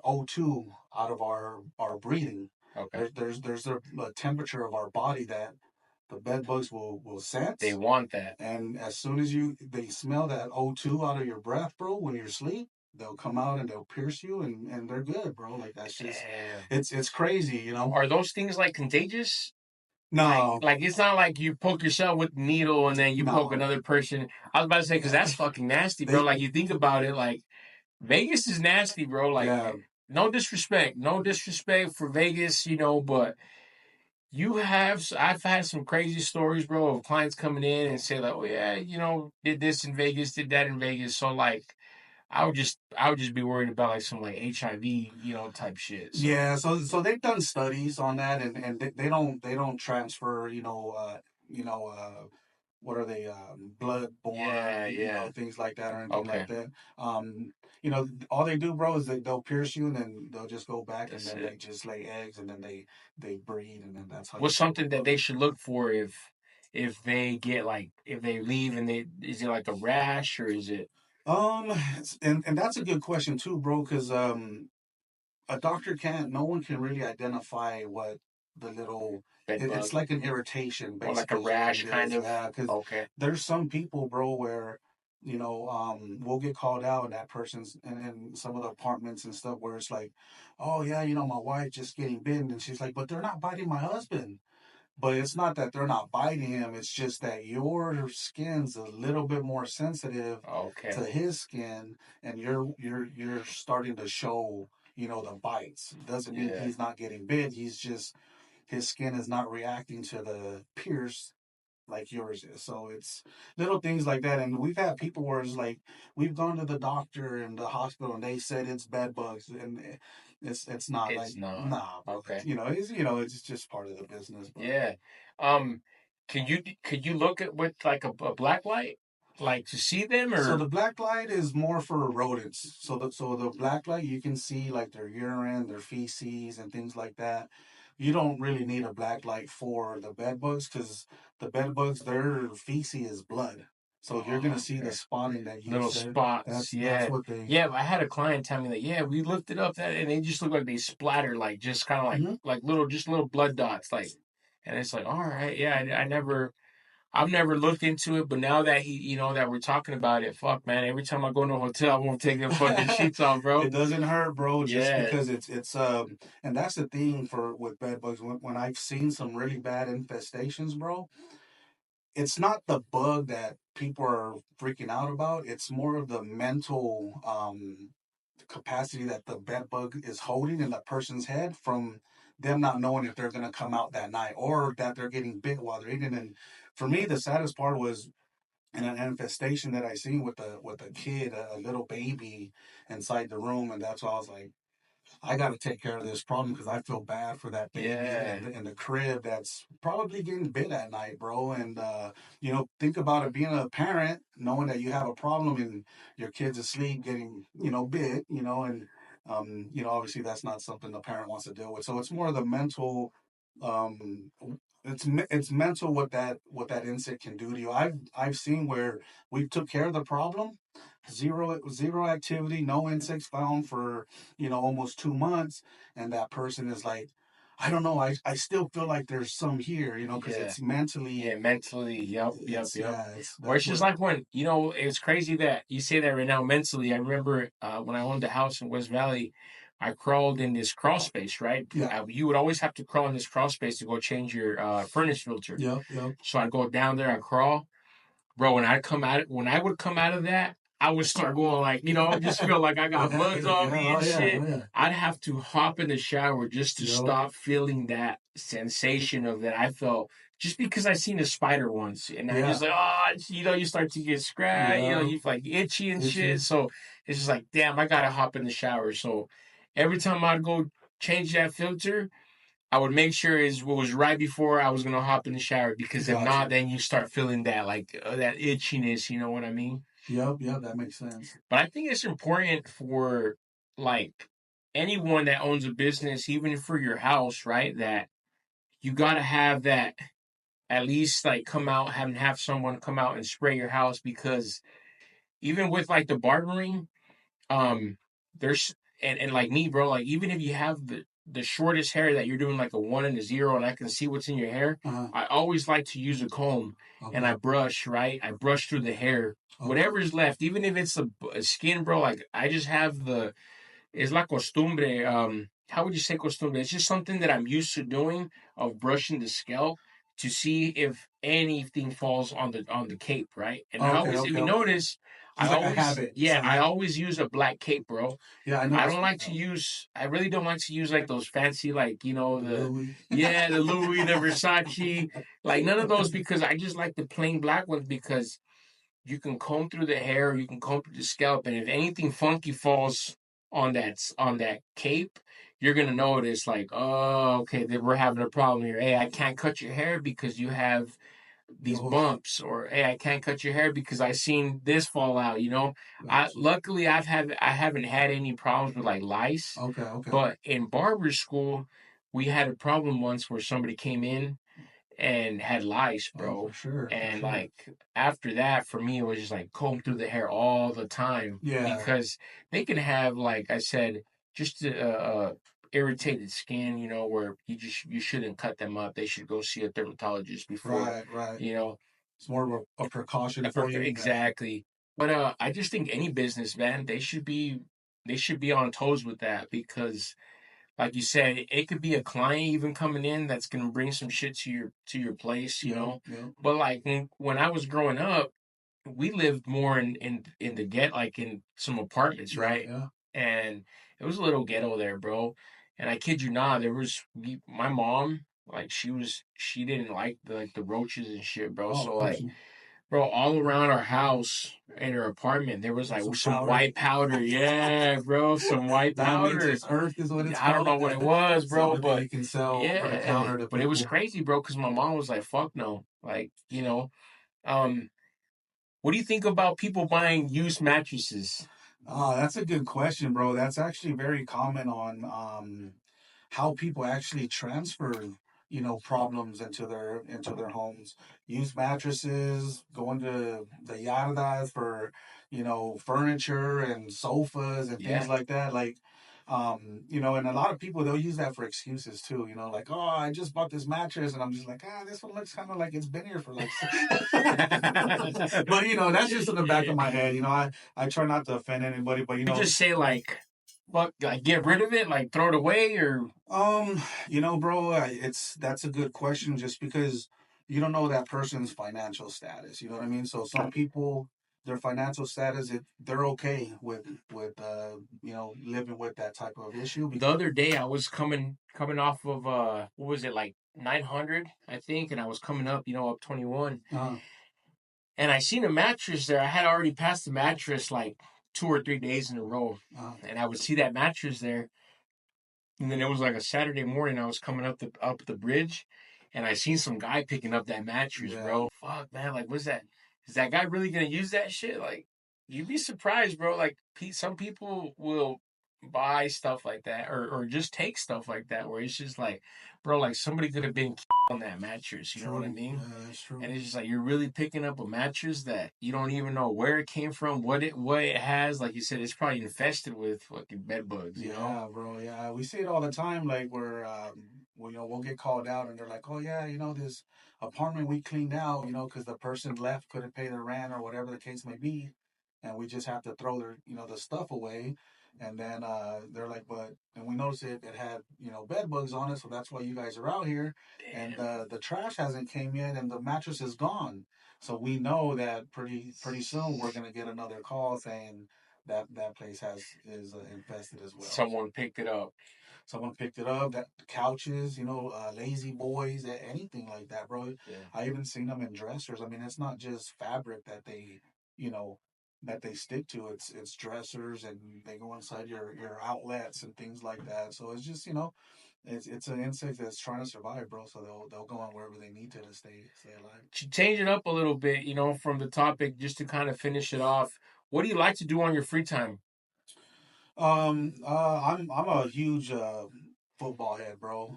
S3: O2 out of our breathing.
S2: Okay.
S3: There's a temperature of our body that the bed bugs will
S2: They
S3: sense,
S2: want that.
S3: and as soon as they smell that O2 out of your breath, bro, when you're asleep, they'll come out and they'll pierce you, and they're good, bro. Like that's just
S2: Damn.
S3: it's crazy,
S2: Are those things like contagious?
S3: No,
S2: Like it's not like you poke yourself with the needle and then you poke
S3: no,
S2: another person. I was about to say because that's fucking nasty, bro.
S3: they
S2: Like you think about it, like Vegas is nasty, bro. Like
S3: yeah.
S2: no disrespect for Vegas, but I've had some crazy stories, bro, of clients coming in and say like, oh yeah, did this in Vegas, did that in Vegas. So like, I would just be worried about like some like HIV, type shit. So
S3: Yeah, so they've done studies on that, and they don't transfer, what are they, blood-borne,
S2: yeah, yeah,
S3: things like that or anything like
S2: okay,
S3: that. All they do, bro, is they'll pierce you, and then they'll just go back, and
S2: that's
S3: then
S2: it.
S3: they just lay eggs, and then they breed, and then that's how you
S2: What's
S3: kill the
S2: something that
S3: bug.
S2: they should look for if they get like if they leave and they is it like a rash or is it
S3: Um, and that's a good question too, bro, because a doctor can't, no one can really identify what the little,
S2: bed
S3: it's
S2: bug
S3: like an irritation,
S2: or like a
S3: basically, is what
S2: rash
S3: it
S2: kind
S3: is.
S2: of?
S3: Yeah, because
S2: Okay,
S3: there's some people, bro, where, we'll get called out and that person's in some of the apartments and stuff where it's like, oh, yeah, my wife just getting bitten. And she's like, but they're not biting my husband. But it's not that they're not biting him. It's just that your skin's a little bit more sensitive
S2: okay,
S3: to his skin, and you're starting to show, the bites. Doesn't mean
S2: yeah,
S3: he's not getting bit. He's just his skin is not reacting to the pierce like yours is. So it's little things like that. And we've had people where it's like we've gone to the doctor and the hospital and they said it's bed bugs, and it's not like,
S2: it's not
S3: nah, bro.
S2: okay,
S3: It's just part of the business. But
S2: yeah. Um, could you look at with like a black light, like to see them
S3: so
S2: or
S3: the black light is more for rodents. So the black light, you can see like their urine, their feces, and things like that. You don't really need a black light for the bed bugs because the bed bugs, their feces is blood. So you're gonna
S2: oh,
S3: see the
S2: okay.
S3: spotting that you
S2: Little
S3: said.
S2: spots,
S3: That's
S2: yeah.
S3: what they.
S2: Yeah, I had a client tell me that, yeah, we lifted up that and they just look like they splatter, like just kind of like
S3: Mhm.
S2: like little blood dots, like, and it's like, all right, yeah, I've never looked into it, but now that that we're talking about it, fuck, man, every time I go to a hotel, I won't take the fucking sheets off, bro.
S3: It doesn't hurt, bro, just
S2: Yeah.
S3: because it's and that's the thing for with bed bugs. When I've seen some really bad infestations, bro, it's not the bug that people are freaking out about. It's more of the mental capacity that the bed bug is holding in that person's head from them not knowing if they're gonna come out that night or that they're getting bit while they're eating. And for me, the saddest part was in an infestation that I seen with a kid, a little baby inside the room, and that's why I was like, I got to take care of this problem because I feel bad for that baby in the crib that's probably getting bit at night, bro. And think about it being a parent, knowing that you have a problem and your kid's asleep, getting bit, and obviously that's not something the parent wants to deal with. So it's more of the mental. Um, it's mental what that insect can do to you. I've seen where we took care of the problem, zero activity, no insects found for almost 2 months, and that person is like, I don't know, I still feel like there's some here, because it's mentally.
S2: Yeah, mentally. Yep.
S3: Yeah,
S2: Or it's
S3: that's
S2: just
S3: what.
S2: like when, it's crazy that you say that right now mentally. I remember when I owned a house in West Valley, I crawled in this crawl space, right?
S3: Yeah.
S2: You would always have to crawl in this crawl space to go change your furnace filter.
S3: Yep.
S2: So I'd go down there and crawl. Bro, when I would come out of that, I would start going like, just feel like I got bugs on me and shit.
S3: Yeah.
S2: I'd have to hop in the shower just to
S3: Yep.
S2: stop feeling that sensation of that I felt just because I seen a spider once, and I just like, you start to get scratched, you like itchy and shit. So it's just like, damn, I gotta hop in the shower. So every time I'd go change that filter, I would make sure it was right before I was gonna hop in the shower, because if not, then you start feeling that like that itchiness. You know what I mean?
S3: Yep, that makes sense.
S2: But I think it's important for like anyone that owns a business, even for your house, right? That you gotta have that at least like come out have someone come out and spray your house, because even with like the barbering, um there's and like me, bro, like even if you have the shortest hair that you're doing like a 1 and a 0 and I can see what's in your hair, I always like to use a comb and I brush, right? I brush through the hair, whatever's left, even if it's a skin, bro. Like I just have it's la costumbre. How would you say costumbre? It's just something that I'm used to doing, of brushing the scalp to see if anything falls on the cape, right? And I always, if you notice,
S3: Just like a habit.
S2: yeah, I always use a black cape, bro.
S3: Yeah, I know.
S2: I don't like to use. I really don't like to use like those fancy, like the
S3: Louis.
S2: the Louis, the Versace, like none of those, because I just like the plain black ones, because you can comb through the hair, you can comb through the scalp, and if anything funky falls on that cape, you're gonna notice like, oh, okay, we're having a problem here. Hey, I can't cut your hair because you have these bumps, or hey, I can't cut your hair because I seen this fall out. Luckily I haven't had any problems with like lice.
S3: Okay.
S2: But in barber school, we had a problem once where somebody came in and had lice, bro.
S3: Oh, for sure.
S2: And like after that, for me, it was just like comb through the hair all the time.
S3: Yeah.
S2: Because they can have, like I said, just irritated skin, where you shouldn't cut them up. They should go see a dermatologist before.
S3: Right.
S2: You know,
S3: it's more of a precaution for you.
S2: Exactly. But I just think any business, man, they should be on toes with that, because like you said, it could be a client even coming in that's gonna bring some shit to your place,
S3: Yeah.
S2: But like when I was growing up, we lived more in the get like in some apartments, right?
S3: Yeah.
S2: And it was a little ghetto there, bro. And I kid you not, my mom, like she didn't like the roaches and shit, bro.
S3: Oh,
S2: so like, bro, all around our house and our apartment, there was like some white powder. Yeah, bro, some white powder.
S3: It's earth is what it's
S2: I don't know what it was, bro, but
S3: you can sell
S2: yeah,
S3: on the counter to
S2: but it was
S3: people.
S2: crazy, bro, because my mom was like, "Fuck no," like um, what do you think about people buying used mattresses?
S3: Oh, that's a good question, bro. That's actually very common on how people actually transfer, problems into their homes. Use mattresses, going to the yardas for, furniture and sofas and things like that. Like, and a lot of people they'll use that for excuses too. Like, oh, I just bought this mattress, and I'm just like, this one looks kind of like it's been here for like. But that's just in the back of my head. I try not to offend anybody, but
S2: You just say like, fuck, like get rid of it, like throw it away, or
S3: bro, that's a good question, just because you don't know that person's financial status. You know what I mean? So some people, their financial status, they're okay with living with that type of issue.
S2: The other day I was coming off of what was it, like 900, I think, and I was coming up, up 21. And I seen a mattress there. I had already passed the mattress like 2 or 3 days in a row. And I would see that mattress there. And then it was like a Saturday morning. I was coming up the bridge, and I seen some guy picking up that mattress,
S3: Yeah,
S2: bro. Fuck, man. Like, what's that? Is that guy really gonna use that shit? Like, you'd be surprised, bro. Like, some people will buy stuff like that, or just take stuff like that, where it's just like, bro, like somebody could have been on that mattress. You know what I
S3: true. Yeah,
S2: mean?
S3: that's true.
S2: And it's just like you're really picking up a mattress that you don't even know where it came from, what it has. Like you said, it's probably infested with fucking bed bugs. You know?
S3: Yeah, bro. Yeah, we see it all the time. Like we'll get called out, and they're like, "Oh yeah, this apartment we cleaned out, because the person left, couldn't pay their rent or whatever the case may be, and we just have to throw their, the stuff away." And then they're like, and we noticed it had, bed bugs on it, so that's why you guys are out here. And
S2: Damn.
S3: the trash hasn't came yet, and the mattress is gone. So we know that pretty soon we're gonna get another call saying that place is infested as well.
S2: Someone picked it up.
S3: Someone picked it up. That couches, lazy boys, anything like that, bro.
S2: Yeah.
S3: I even seen them in dressers. I mean, it's not just fabric you know, that they stick to. It's dressers, and they go inside your outlets and things like that. So it's just it's an insect that's trying to survive, bro. So they'll go on wherever they need to stay alive.
S2: To change it up a little bit, from the topic, just to kind of finish it off. What do you like to do on your free time?
S3: I'm a huge football head, bro.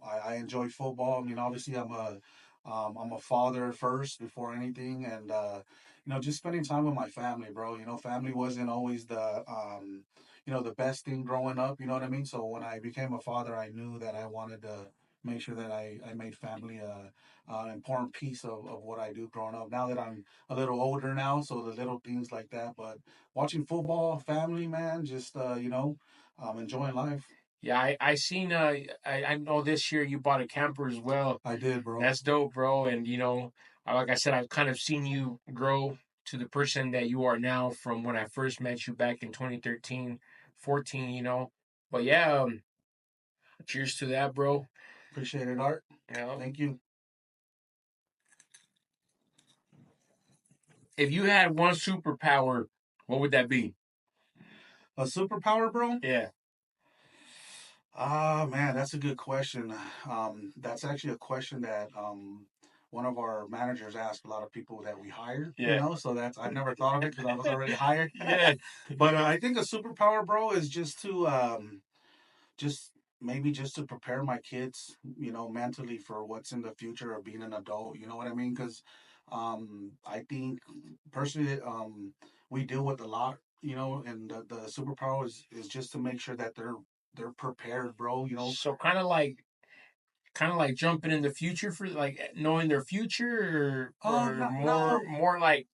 S3: I enjoy football. I mean, obviously, I'm a father first before anything, and just spending time with my family, bro. Family wasn't always the best thing growing up. You know what I mean? So when I became a father, I knew that I wanted to make sure that I made family an important piece of what I do growing up. Now that I'm a little older now, so the little things like that, but watching football, family, man, just enjoying life.
S2: Yeah, I seen I know this year you bought a camper as well.
S3: I did, bro.
S2: That's dope, bro. And like I said, I've kind of seen you grow to the person that you are now from when I first met you back in 2013, 14, But yeah, cheers to that, bro.
S3: Appreciate it, Art.
S2: You
S3: Thank you.
S2: If you had one superpower, what would that be?
S3: A superpower, bro?
S2: Yeah.
S3: Ah, man, that's a good question. That's actually a question that one of our managers asked a lot of people that we hire.
S2: Yeah.
S3: So that's I've never thought of it because I was already hired.
S2: Yeah.
S3: But I think a superpower, bro, is just maybe just to prepare my kids, mentally for what's in the future of being an adult. You know what I mean? Because I think personally, we deal with a lot, and the superpower is just to make sure that they're prepared, bro.
S2: So kind of like jumping in the future for like knowing their future, or
S3: No, no.
S2: more like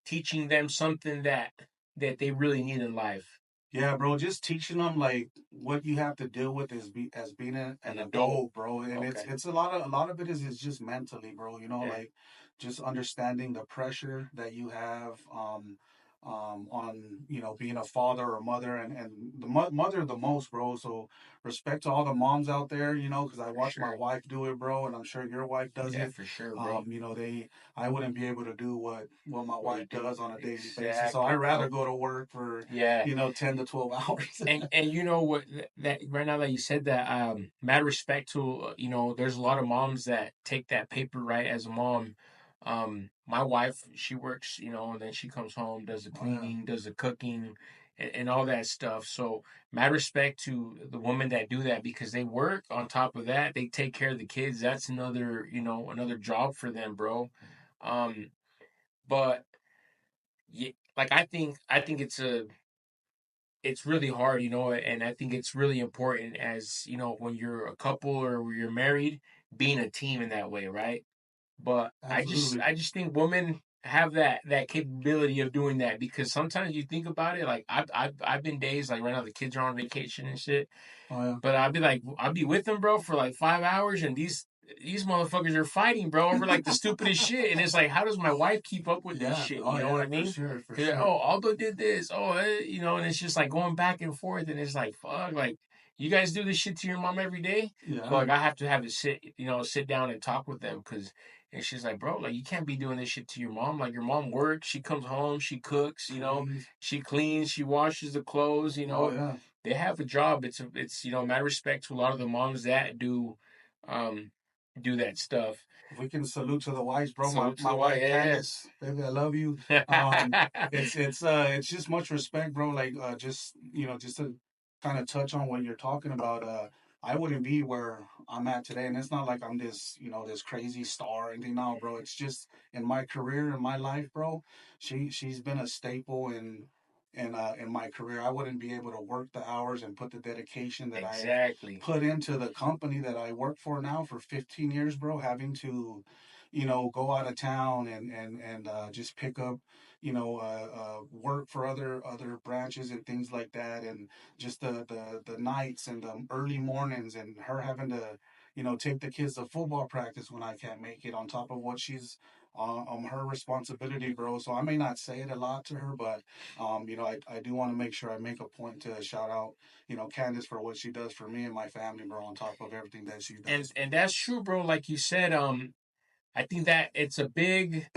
S2: teaching them something that they really need in life.
S3: Yeah, bro, just teaching them like what you have to deal with as being an
S2: An adult.
S3: adult, bro. And
S2: Okay.
S3: it's a lot of it is just mentally, bro.
S2: Yeah.
S3: Like just understanding the pressure that you have on being a father or mother, and the mother the most, bro. So respect to all the moms out there, because I
S2: For
S3: watch my
S2: sure.
S3: wife do it, bro, and I'm sure your wife does
S2: Yeah,
S3: it.
S2: for sure, bro.
S3: They I wouldn't be able to do what my
S2: What you
S3: wife
S2: do.
S3: does on a daily basis. So I'd
S2: Exactly,
S3: rather
S2: bro.
S3: go to work for
S2: Yeah.
S3: 10 to 12 hours.
S2: And you know what, that right now that you said that, mad respect to, there's a lot of moms that take that paper right as a mom. My wife, she works, and then she comes home, does the
S3: Oh, yeah.
S2: cleaning, does the cooking, and all that stuff. So mad respect to the women that do that, because they work. On top of that, they take care of the kids. That's another, another job for them, bro. um but yeah, like I think it's really hard, and I think it's really important, as when you're a couple or when you're married, being a team in that way, right? But
S3: Absolutely.
S2: I just think women have that capability of doing that, because sometimes you think about it, like I've been days like right now the kids are on vacation and shit,
S3: Oh, yeah.
S2: but I'll be with them, bro, for like 5 hours, and these motherfuckers are fighting, bro, over like the stupidest shit, and it's like, how does my wife keep up with this
S3: Yeah.
S2: shit?
S3: Oh,
S2: You know what
S3: yeah,
S2: I
S3: for
S2: mean?
S3: sure. For
S2: 'Cause,
S3: sure.
S2: oh, Aldo did this. Oh, and it's just like going back and forth, and it's like, fuck, like you guys do this shit to your mom every day, but
S3: Yeah.
S2: like I have to have to sit down and talk with them, because. And she's like, bro, like you can't be doing this shit to your mom. Like your mom works, she comes home, she cooks,
S3: Cleans.
S2: she cleans, she washes the clothes,
S3: Oh, yeah.
S2: they have a job. It's mad respect to a lot of the moms that um, do that stuff.
S3: If we can salute to the wives, bro. My
S2: Salute to
S3: my
S2: the wife.
S3: wife Candace, baby, I love you. Um,
S2: Yeah.
S3: it's just much respect, bro. Like just just to kind of touch on what you're talking about. I wouldn't be where I'm at today, and it's not like I'm this this crazy star or anything now, bro. It's just in my career, in my life, bro. She's been a staple in my career. I wouldn't be able to work the hours and put the dedication that I've
S2: Exactly.
S3: put into the company that I work for now for 15 years, bro. Having to, go out of town and just pick up, work for other branches and things like that, and just the nights and the early mornings, and her having to, take the kids to football practice when I can't make it. On top of what she's her responsibility, bro. So I may not say it a lot to her, but I do want to make sure I make a point to shout out, Candace for what she does for me and my family, bro, on top of everything that she
S2: And
S3: does.
S2: and that's true, bro. Like you said, I think that it's a big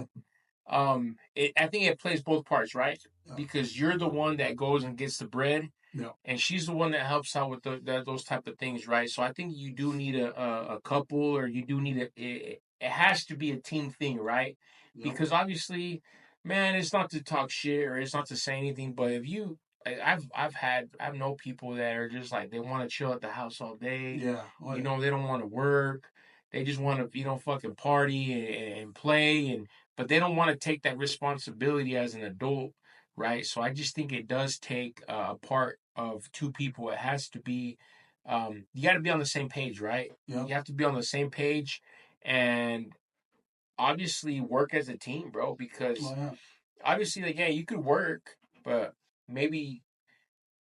S2: I think it plays both parts, right?
S3: Yeah.
S2: Because you're the one that goes and gets the bread,
S3: Yeah.
S2: and she's the one that helps out with those type of things, right? So I think you do need a couple, or you do need it has to be a team thing, right?
S3: Yep.
S2: Because obviously, man, it's not to talk shit or it's not to say anything, but if you I've known people that are just like they want to chill at the house all day.
S3: Yeah. Oh, yeah.
S2: They don't want to work. They just want to fucking party and play, and but they don't want to take that responsibility as an adult, right? So I just think it does take a part of two people. It has to be, you got to be on the same page, right?
S3: Yep.
S2: You have to be on the same page, and obviously work as a team, bro.
S3: Oh,
S2: Because
S3: yeah.
S2: obviously, like, yeah, you could work, but maybe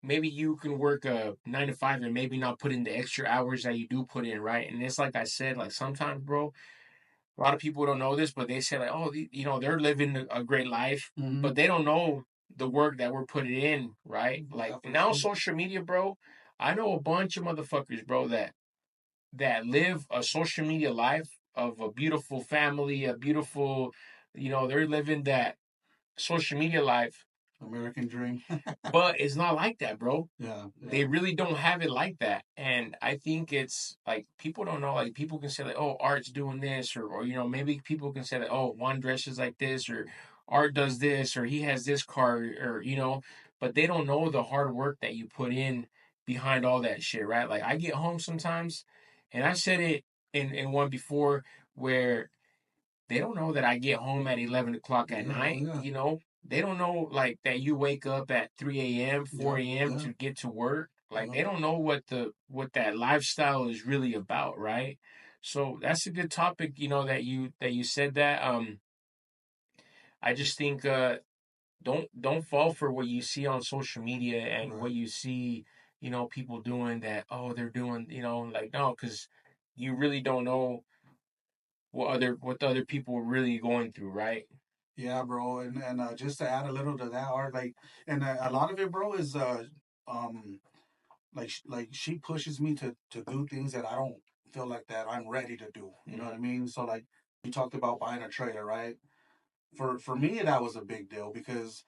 S2: you can work a 9 to 5 and maybe not put in the extra hours that you do put in, right? And it's like I said, like sometimes, bro, a lot of people don't know this, but they say like, oh, they're living a great life,
S3: Mm-hmm.
S2: but they don't know the work that we're putting in, right? Like
S3: Yeah, for
S2: now,
S3: sure.
S2: social media, bro. I know a bunch of motherfuckers, bro, that live a social media life of a beautiful family, a beautiful, they're living that social media life,
S3: American dream.
S2: but it's not like that, bro.
S3: Yeah.
S2: They
S3: Yeah.
S2: really don't have it like that. And I think it's like people don't know, like people can say like, oh, Art's doing this, or maybe people can say that, oh, Juan dresses like this, or Art does this, or he has this car, or but they don't know the hard work that you put in behind all that shit, right? Like I get home sometimes, and I said it in one before, where they don't know that I get home at 11 o'clock at
S3: Yeah. Oh,
S2: night.
S3: yeah.
S2: They don't know like that you wake up at 3 a.m.,
S3: Yep.
S2: 4 a.m.
S3: Yeah.
S2: to get to work. Like
S3: Yep.
S2: they don't know what that lifestyle is really about, right? So that's a good topic, that you said that. I just think don't fall for what you see on social media and
S3: Right.
S2: what you see, people doing that. Oh, they're doing, like no, because you really don't know what the other people are really going through, right?
S3: Yeah, bro. And just to add a little to that, art, like, and a lot of it, bro, is um like she pushes me to do things that I don't feel like that I'm ready to do. You know what I mean? So like you talked about buying a trailer, right? For me that was a big deal because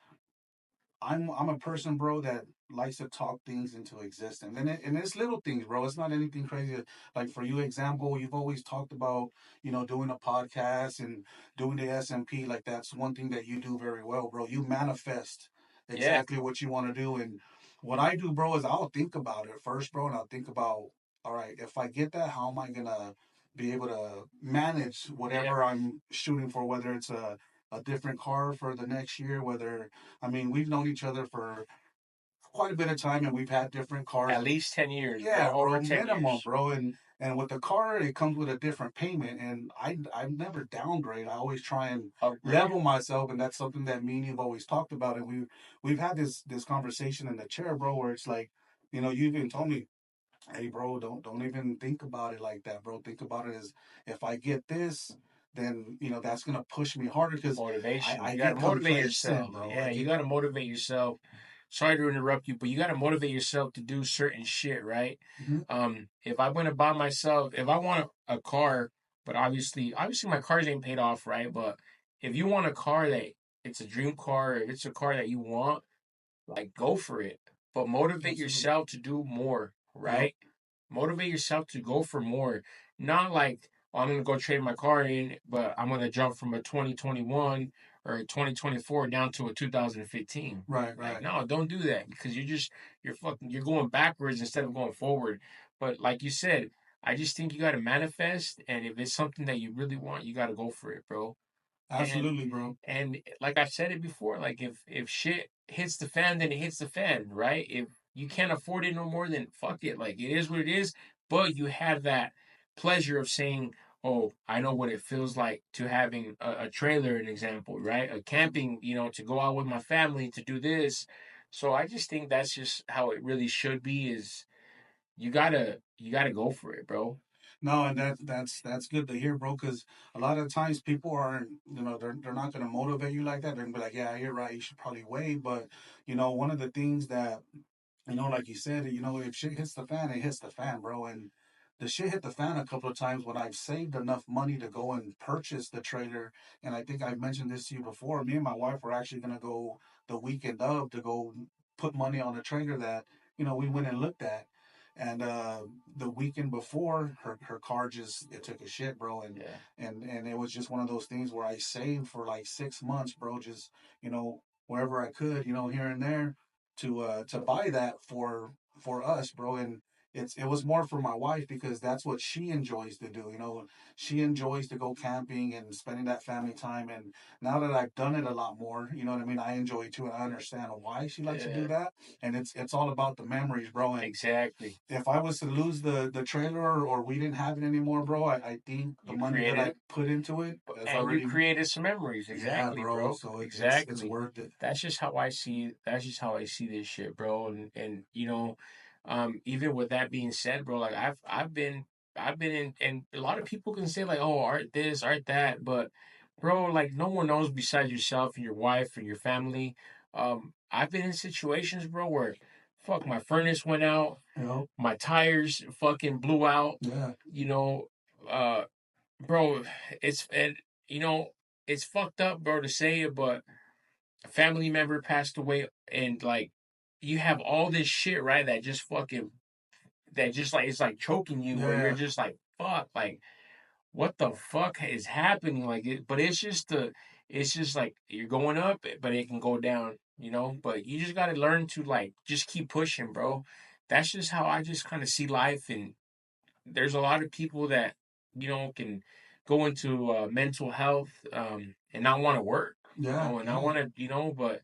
S3: I'm a person, bro, that likes to talk things into existence, and it's little things, bro. It's not anything crazy. Like for you, example, you've always talked about doing a podcast and doing the SMP. Like that's one thing that you do very well, bro. You manifest
S2: Yeah,
S3: exactly what you want to do, and what I do, bro, is I'll think about it first, bro, and I'll think about, all right, if I get that, how am I gonna be able to manage
S2: yeah.
S3: whatever I'm shooting for, whether it's a different car for the next year, whether I mean, we've known each other for quite a bit of time, and we've had different cars.
S2: At least 10 years,
S3: Yeah,
S2: bro.
S3: bro,
S2: Over 10
S3: minimum,
S2: years.
S3: bro. And with the car, it comes with a different payment, and I never downgrade. I always try and
S2: Upgrade.
S3: level myself, and that's something that me and you've always talked about. And we've had this conversation in the chair, bro, where it's like, you even told me, hey, bro, don't even think about it like that, bro. Think about it as if I get this, then that's gonna push me harder because
S2: Motivation.
S3: I
S2: You got to
S3: get
S2: motivate
S3: complacent,
S2: yourself.
S3: bro. I
S2: Yeah, you
S3: get
S2: got to motivate yourself. Sorry to interrupt you, but you got to motivate yourself to do certain shit, right?
S3: Mhm.
S2: If I went to buy myself, if I want a car, but obviously my cars ain't paid off, right? But if you want a car that it's a dream car, if it's a car that you want, like go for it. but motivate
S3: Absolutely.
S2: yourself to do more, right?
S3: Yep.
S2: Motivate yourself to go for more. Not like, oh, I'm gonna go trade my car in, but I'm gonna jump from a 2021 or a 2024 down to a 2015.
S3: Right,
S2: Like,
S3: right.
S2: no, don't do that because you're going backwards instead of going forward. But like you said, I just think you gotta manifest, and if it's something that you really want, you gotta go for it, bro. And
S3: Absolutely, bro.
S2: and like I've said it before, like if shit hits the fan, then it hits the fan, right? If you can't afford it no more, then fuck it. Like it is what it is. But you have that pleasure of saying, "Oh, I know what it feels like to having a trailer." An example, right? A camping, to go out with my family to do this. So I just think that's just how it really should be. Is you gotta go for it, bro.
S3: No, and that's good to hear, bro. Because a lot of times people aren't, they're not gonna motivate you like that. They're gonna be like, yeah, you're right. You should probably wait. But one of the things that like you said, if shit hits the fan, it hits the fan, bro. And the shit hit the fan a couple of times when I've saved enough money to go and purchase the trailer. And I think I've mentioned this to you before. Me and my wife were actually gonna go the weekend of to go put money on a trailer that we went and looked at. And the weekend before, her car just it took a shit, bro. And
S2: Yeah,
S3: and it was just one of those things where I saved for like 6 months, bro. Just wherever I could, here and there to buy that for us, bro. And it was more for my wife because that's what she enjoys to do. She enjoys to go camping and spending that family time. And now that I've done it a lot more, you know what I mean. I enjoy it too, and I understand why she likes to do
S2: yeah,
S3: that. And it's all about the memories, bro. And
S2: exactly.
S3: if I was to lose the trailer or we didn't have it anymore, bro, I think the
S2: You
S3: money that
S2: created
S3: I put into it is
S2: and you
S3: already
S2: created some memories.
S3: yeah,
S2: Exactly,
S3: bro.
S2: bro.
S3: So it's
S2: Exactly.
S3: worth it.
S2: That's just how I see this shit, bro. And even with that being said, bro, like I've been in, and a lot of people can say like, oh, art this, art that, but bro, like no one knows besides yourself and your wife and your family. I've been in situations, bro, where fuck my furnace went out,
S3: You
S2: my tires fucking blew out,
S3: Yeah.
S2: you know, uh bro, it's and you know it's fucked up, bro, to say it, but a family member passed away, and like you have all this shit, right? That just like it's like choking you, where you're
S3: Yeah.
S2: just like, fuck, like what the fuck is happening? Like it, but it's just like you're going up, but it can go down, But you just got to learn to like just keep pushing, bro. That's just how I just kind of see life, and there's a lot of people that can go into mental health and not want to work,
S3: Yeah.
S2: and I
S3: Yeah.
S2: want to, but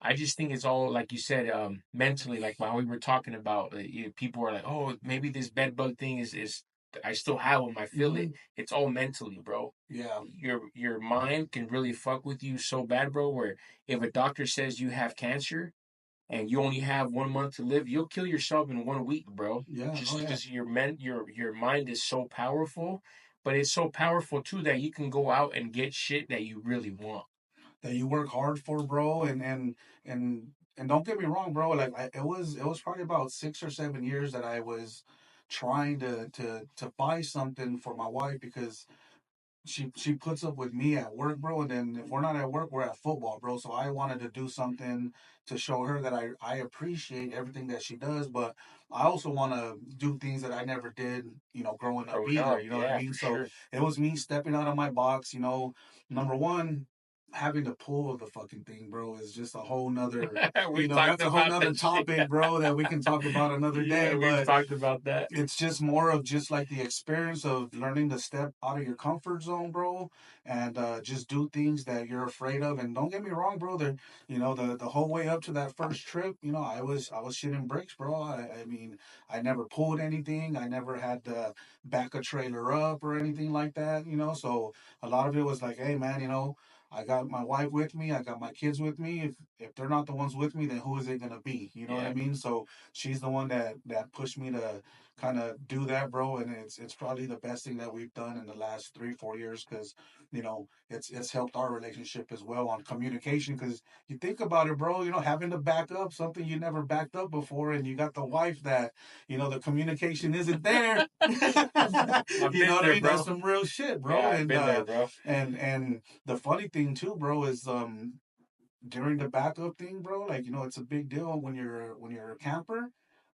S2: I just think it's all like you said, mentally. Like while we were talking about, people are like, oh, maybe this bed bug thing is I still have them. I feel it.
S3: Hmm.
S2: It's all mentally, bro.
S3: Yeah.
S2: Your mind can really fuck with you so bad, bro. Where if a doctor says you have cancer, and you only have 1 month to live, you'll kill yourself in 1 week, bro.
S3: Yeah. Oh
S2: Just
S3: yeah.
S2: because your mind is so powerful, but it's so powerful too that you can go out and get shit that you really want.
S3: That you work hard for, bro. And don't get me wrong, bro. Like it was probably about 6 or 7 years that I was trying to buy something for my wife because she puts up with me at work, bro. And then if we're not at work, we're at football, bro. So I wanted to do something to show her that I appreciate everything that she does, but I also want to do things that I never did, growing up
S2: Growing
S3: either.
S2: up,
S3: You know what I
S2: yeah,
S3: mean?
S2: for
S3: So
S2: sure.
S3: it was me stepping out of my box. Number one, having to pull the fucking thing, bro, is just a whole nother.
S2: We've talked
S3: That's a whole
S2: about
S3: nother
S2: that shit.
S3: topic, bro, that we can talk about another day.
S2: Yeah, we've
S3: But
S2: talked about that.
S3: it's just more of just like the experience of learning to step out of your comfort zone, bro, and just do things that you're afraid of. And don't get me wrong, bro. The whole way up to that first trip, I was shitting bricks, bro. I mean, I never pulled anything. I never had to back a trailer up or anything like that. So a lot of it was like, hey, man, I got my wife with me. I got my kids with me. If they're not the ones with me, then who is it gonna be? You know what I
S2: Yeah,
S3: mean? So she's the one that pushed me to kind of do that, bro. And it's probably the best thing that we've done in the last 3 4 years because it's helped our relationship as well on communication. Because you think about it, bro, having to back up something you never backed up before, and you got the wife that the communication isn't there.
S2: I've
S3: You know
S2: been
S3: what I
S2: there,
S3: mean? That's
S2: bro.
S3: some real shit,
S2: Yeah,
S3: bro.
S2: I've
S3: And
S2: been there, bro.
S3: and the funny thing too, bro, is during the backup thing, bro, like, it's a big deal when you're a camper.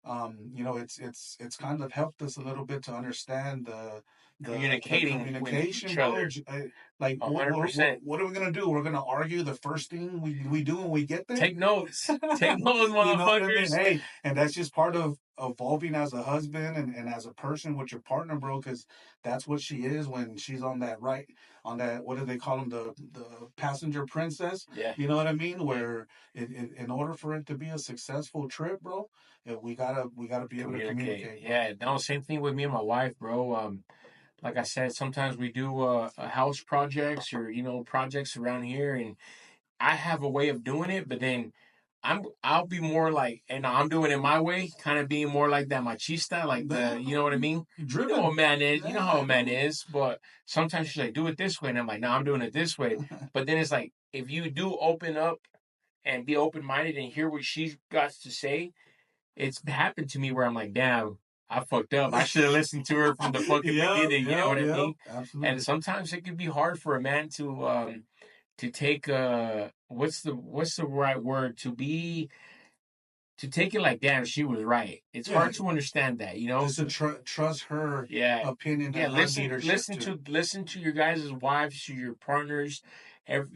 S3: It's kind of helped us a little bit to understand the
S2: Communicating with
S3: communication,
S2: each
S3: bro.
S2: other,
S3: Like,
S2: a hundred percent.
S3: what are we gonna do? We're gonna argue the first thing we do when we get there.
S2: Take notes. Take notes,
S3: You know what I mean?
S2: motherfuckers.
S3: Hey, and that's just part of evolving as a husband and as a person with your partner, bro. Because that's what she is when she's on that right, on that, what do they call them, the passenger princess.
S2: Yeah,
S3: You know what I mean?
S2: yeah.
S3: Where in order for it to be a successful trip, bro, we gotta be able to
S2: Communicate.
S3: communicate, bro.
S2: Yeah, no, same thing with me and my wife, bro. Like I said, sometimes we do house projects or projects around here, and I have a way of doing it, but then I'll be more like, and I'm doing it my way, kind of being more like that machista, like
S3: Yeah,
S2: the, you know
S3: bro,
S2: what I mean? You know what a
S3: driven.
S2: man is, you know
S3: Yeah,
S2: how
S3: I
S2: a man
S3: know.
S2: is, but sometimes she's like, do it this way, and I'm like, no, I'm doing it this way. But then it's like, if you do open up and be open minded and hear what she's got to say, it's happened to me where I'm like, damn, I fucked up. I should have listened to her from the fucking
S3: Yep,
S2: beginning. You know
S3: yep,
S2: what I
S3: yep.
S2: mean? And
S3: Absolutely.
S2: sometimes it can be hard for a man to take what's the right word, to take it like, damn, she was right. It's
S3: Yeah,
S2: hard to understand that,
S3: just to trust her
S2: Yeah,
S3: opinion
S2: yeah.
S3: and her
S2: Listen,
S3: leadership
S2: listen
S3: too.
S2: to listen to your guys' wives, to your partners, and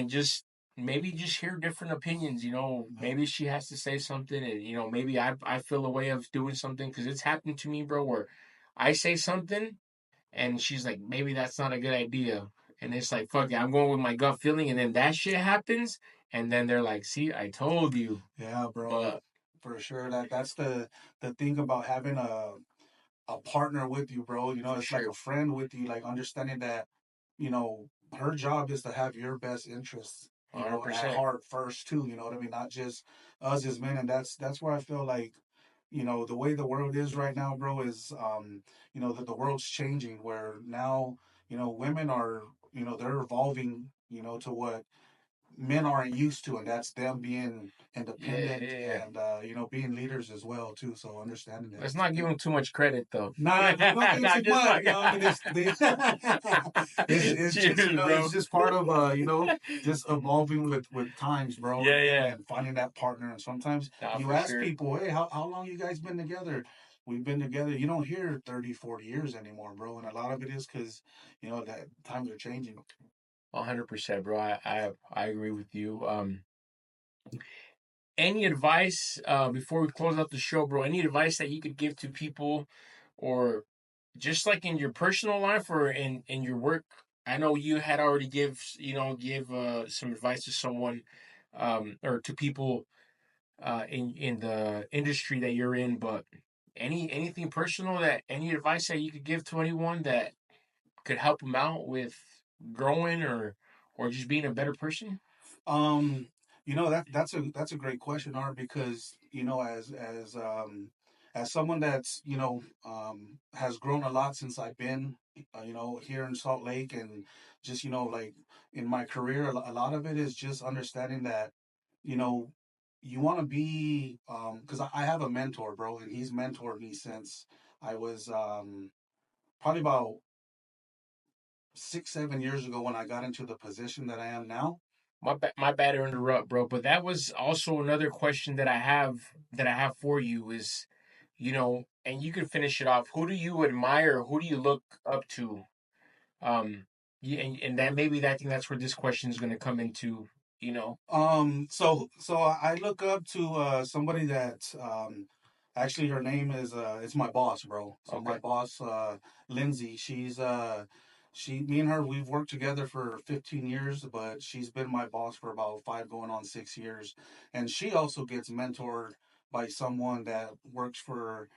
S2: just maybe just hear different opinions.
S3: Yep.
S2: Maybe she has to say something, and maybe I feel a way of doing something because it's happened to me, bro. Where I say something and she's like, maybe that's not a good idea. And it's like, fuck it, I'm going with my gut feeling. And then that shit happens. And then they're like, see, I told you.
S3: Yeah, bro,
S2: But
S3: for sure. That's the thing about having a partner with you, bro.
S2: for
S3: It's like
S2: sure,
S3: a friend with you, like understanding that, you know, her job is to have your best interests, at
S2: 100%.
S3: heart first too. You know what I mean? Not just us as men, and that's where I feel like, the way the world is right now, bro, is that the world's changing. Where now, women are, they're evolving, to what men aren't used to, and that's them being
S2: Yeah,
S3: independent
S2: yeah, yeah.
S3: and being leaders as well too. So understanding that
S2: Let's
S3: it's a
S2: not give
S3: big.
S2: them too much credit, though.
S3: Nah, don't give it too
S2: Not just
S3: much.
S2: like,
S3: I mean, it's just
S2: cheers,
S3: it's
S2: bro.
S3: just part of just evolving with times, bro,
S2: Yeah,
S3: and
S2: yeah.
S3: and finding that partner. And sometimes
S2: Nah,
S3: you
S2: for
S3: ask
S2: sure.
S3: people, hey, how long you guys been together? We've been together. You don't hear 30, 40 years anymore, bro. And a lot of it is because that times are changing.
S2: 100%, bro. I agree with you. Any advice before we close out the show, bro? Any advice that you could give to people, or just like in your personal life or in your work? I know you had already give some advice to someone, or to people in the industry that you're in, but anything personal, that any advice that you could give to anyone that could help them out with growing or just being a better person?
S3: Um, that's a great question, Art, because as someone that's has grown a lot since I've been here in Salt Lake, and just like in my career, a lot of it is just understanding that you know you want to be because I have a mentor, bro, and he's mentored me since I was probably about 6 7 years ago when I got into the position that I am now.
S2: My bad to interrupt, bro. But that was also another question that I have for you is, and you can finish it off. Who do you admire? Who do you look up to? Um, yeah, and that maybe that I think that's where this question is going to come into. You know,
S3: So I look up to somebody that actually her name is it's my boss, bro. So my
S2: okay,
S3: boss, Lindsay, me and her, we've worked together for 15 years, but she's been my boss for about 5 going on 6 years, and she also gets mentored by someone that works for.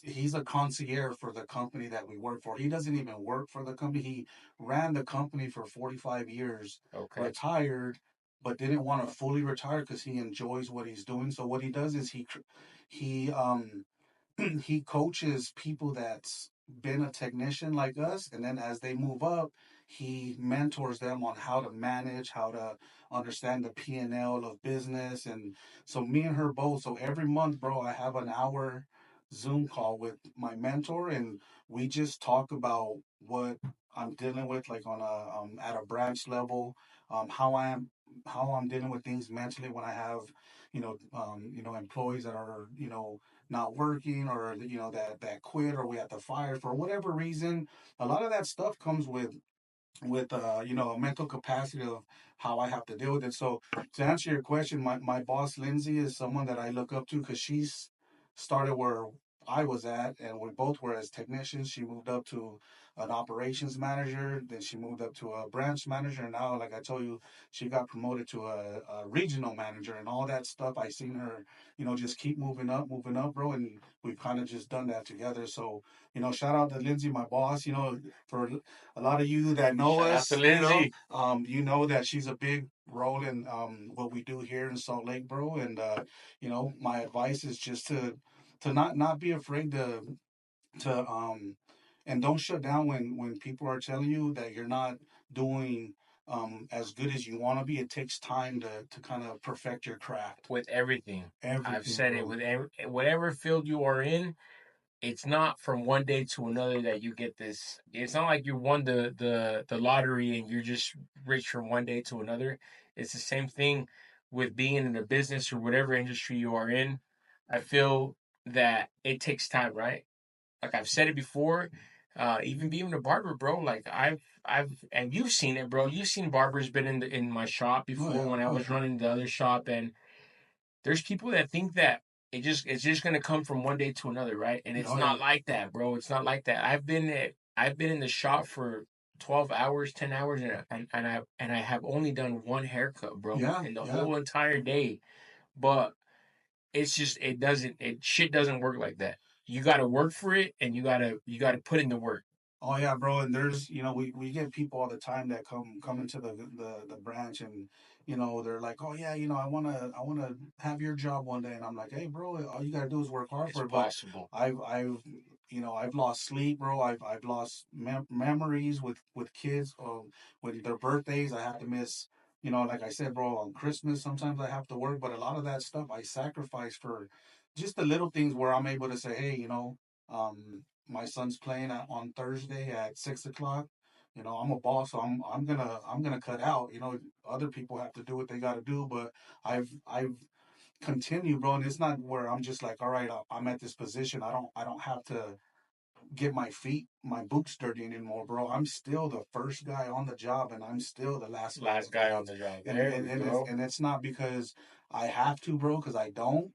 S3: He's a concierge for the company that we work for. He doesn't even work for the company. He ran the company for 45 years,
S2: okay,
S3: retired, but didn't want to fully retire because he enjoys what he's doing. So what he does is he he coaches people that's been a technician like us, and then as they move up, he mentors them on how to manage, how to understand the P&L of business. And so me and her both, so every month, bro, I have an hour Zoom call with my mentor, and we just talk about what I'm dealing with, like on a at a branch level, how I am how I'm dealing with things mentally when I have, employees that are, not working, or that quit, or we have to fire for whatever reason. A lot of that stuff comes with a mental capacity of how I have to deal with it. So to answer your question, my boss Lindsay is someone that I look up to because she's started where I was at, and we both were as technicians. She moved up to an operations manager, then she moved up to a branch manager, and now, like I told you, she got promoted to a regional manager, and all that stuff. I seen her, just keep moving up, bro, and we've kind of just done that together. So, shout out to Lindsay, my boss. For a lot of you that know
S2: Shout out to
S3: us,
S2: Lindsay.
S3: you know that she's a big role in what we do here in Salt Lake, bro. And my advice is just to not be afraid to and don't shut down when people are telling you that you're not doing as good as you want to be. It takes time to kind of perfect your craft.
S2: With everything. I've
S3: Everything,
S2: said it
S3: bro.
S2: with whatever field you are in. It's not from one day to another that you get this. It's not like you won the lottery and you're just rich from one day to another. It's the same thing with being in a business or whatever industry you are in. I feel that it takes time, right? Like I've said it before, even being a barber, bro. Like and you've seen it, bro. You've seen barbers been in my shop
S3: Oh
S2: before
S3: yeah,
S2: when I
S3: oh
S2: was
S3: yeah.
S2: running the other shop, and there's people that think that it's just gonna come from one day to another, right? And it's
S3: Oh yeah.
S2: not like that, bro. It's not like that. I've been in the shop for 12 hours, 10 hours, and I have only done one haircut, bro,
S3: Yeah,
S2: in the
S3: yeah.
S2: whole entire day. But it's just it shit doesn't work like that. You gotta work for it, and you gotta put in the work.
S3: Oh yeah, bro. And there's, we get people all the time that come into the branch, and they're like, oh yeah, I wanna have your job one day, and I'm like, hey, bro, all you gotta do is work hard
S2: It's
S3: for it. But
S2: possible.
S3: I've lost sleep, bro. I've lost memories with kids. With their birthdays, I have to miss. Like I said, bro, on Christmas sometimes I have to work, but a lot of that stuff I sacrifice for just the little things where I'm able to say, hey, my son's playing on Thursday at 6 o'clock. I'm a boss, so I'm gonna cut out. Other people have to do what they got to do, but I've continued, bro. And it's not where I'm just like, all right, I'm at this position. I don't have to get my boots dirty anymore, bro. I'm still the first guy on the job, and I'm still the last guy
S2: Last
S3: to
S2: guy on
S3: leave.
S2: the job.
S3: And
S2: There
S3: and
S2: we
S3: and it's,
S2: go.
S3: and it's not because I have to, bro, because I don't.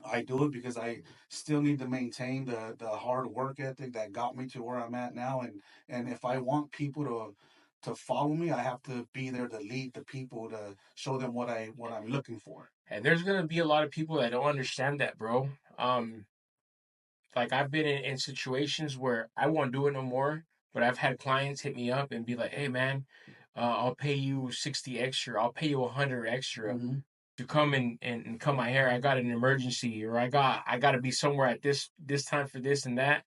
S3: I do it because I still need to maintain the hard work ethic that got me to where I'm at now. And if I want people to follow me, I have to be there to lead the people, to show them what I'm looking for.
S2: And there's gonna be a lot of people that don't understand that, bro. Like I've been in situations where I won't do it no more, but I've had clients hit me up and be like, "Hey, man, I'll pay you 60 extra. I'll pay you 100 extra
S3: Mm-hmm.
S2: to come and cut my hair. I got an emergency, or I got to be somewhere at this time for this and that."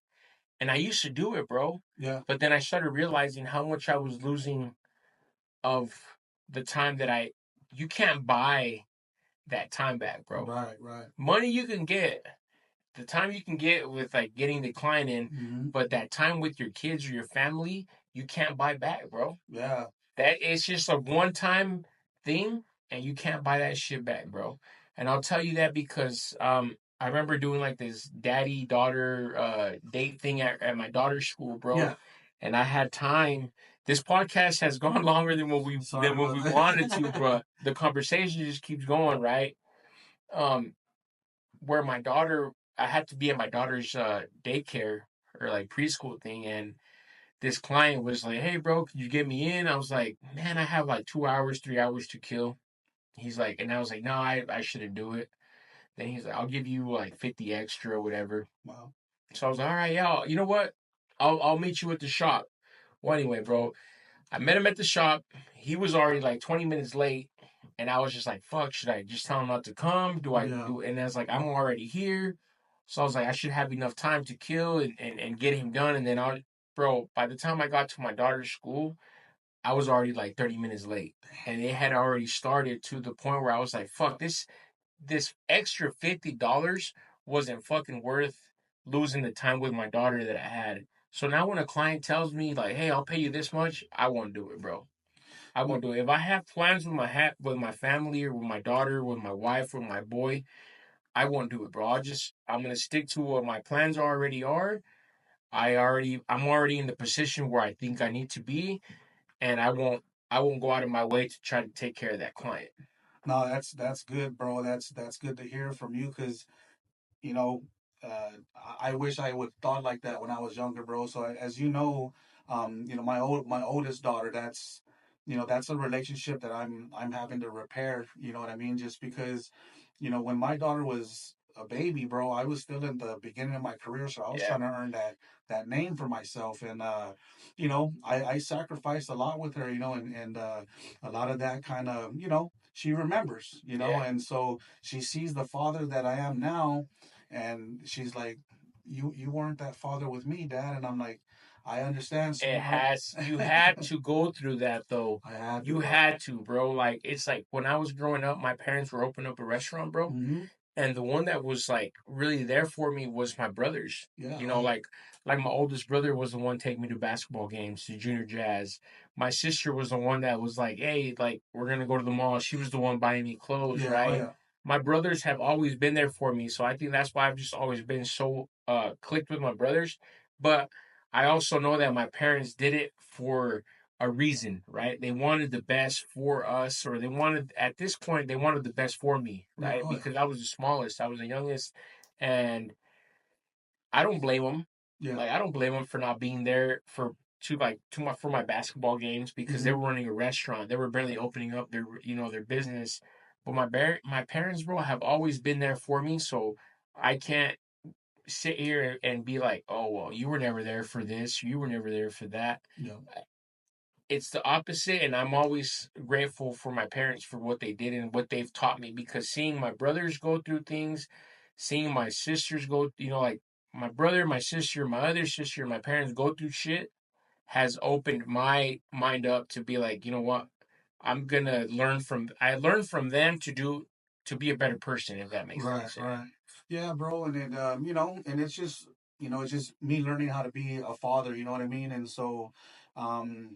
S2: And I used to do it, bro.
S3: Yeah.
S2: But then I started realizing how much I was losing of the time that you can't buy that time back, bro.
S3: Right. Right.
S2: Money you can get, the time you can get with like getting the client in,
S3: Mm-hmm.
S2: but that time with your kids or your family, you can't buy back, bro.
S3: Yeah.
S2: That it's just a one time thing, and you can't buy that shit back, bro. And I'll tell you that because I remember doing like this daddy daughter date thing at my daughter's school, bro.
S3: Yeah.
S2: And I had time. This podcast has gone longer than what we
S3: Sorry about
S2: wanted to,
S3: that.
S2: but the conversation just keeps going, right? Um, where my daughter, I had to be at my daughter's daycare or like preschool thing, and this client was like, "Hey, bro, could you get me in?" I was like, "Man, I have like 2 hours, 3 hours to kill." He's like, and I was like, "No, I shouldn't do it." Then he's like, "I'll give you like 50 extra or whatever."
S3: Wow.
S2: So I was like, "All right, yeah, you know what? I'll meet you at the shop." Well, anyway, bro, I met him at the shop. He was already like 20 minutes late. And I was just like, fuck, should I just tell him not to come? Do I
S3: Yeah.
S2: do? And I was like, I'm already here. So I was like, I should have enough time to kill and get him done. And then bro, by the time I got to my daughter's school, I was already like 30 minutes late. And it had already started to the point where I was like, fuck, this extra $50 wasn't fucking worth losing the time with my daughter that I had. So now when a client tells me like, hey, I'll pay you this much, I won't do it, bro. I won't do it. If I have plans with my family or with my daughter, with my wife, or my boy, I won't do it, bro. I'm gonna stick to what my plans already are. I'm already in the position where I think I need to be, and I won't go out of my way to try to take care of that client.
S3: No, that's good, bro. That's good to hear from you because you know, I wish I would thought like that when I was younger, bro. So as my oldest daughter, that's a relationship that I'm having to repair. You know what I mean? Just because, when my daughter was a baby, bro, I was still in the beginning of my career, so I was
S2: Yeah,
S3: trying to earn that name for myself, and I sacrificed a lot with her, and a lot of that kind of, she remembers,
S2: yeah.
S3: and so she sees the father that I am now, and she's like, you weren't that father with me, Dad. And I'm like, I understand, sweetheart.
S2: You had to go through that though.
S3: I had to,
S2: You
S3: bro.
S2: had to, bro. Like it's like when I was growing up, my parents were opening up a restaurant, bro.
S3: Mm-hmm.
S2: And the one that was like really there for me was my brothers.
S3: Yeah.
S2: You know, like my oldest brother was the one taking me to basketball games, to junior jazz. My sister was the one that was like, hey, like we're gonna go to the mall. She was the one buying me clothes,
S3: Yeah. Oh
S2: right?
S3: yeah.
S2: My brothers have always been there for me, so I think that's why I've just always been so clicked with my brothers. But I also know that my parents did it for a reason, right? They wanted the best for us, or at this point, they wanted the best for me,
S3: Yeah.
S2: right?
S3: Oh yeah.
S2: Because I was the smallest, I was the youngest, and I don't blame them.
S3: Yeah.
S2: Like, I don't blame them for not being there for my basketball games because they
S3: Mm-hmm.
S2: were running a restaurant. They were barely opening up their business. But my parents, bro, have always been there for me, so I can't sit here and be like, oh well, you were never there for this, you were never there for that.
S3: Yeah.
S2: It's the opposite, and I'm always grateful for my parents for what they did and what they've taught me, because seeing my brothers go through things, seeing my sisters go, like my brother, my sister, my other sister, my parents go through shit, has opened my mind up to be like, you know what, I learned from them to be a better person, if that makes any
S3: Right,
S2: sense.
S3: right. Yeah, bro. And then, and it's just me learning how to be a father, you know what I mean? And so, and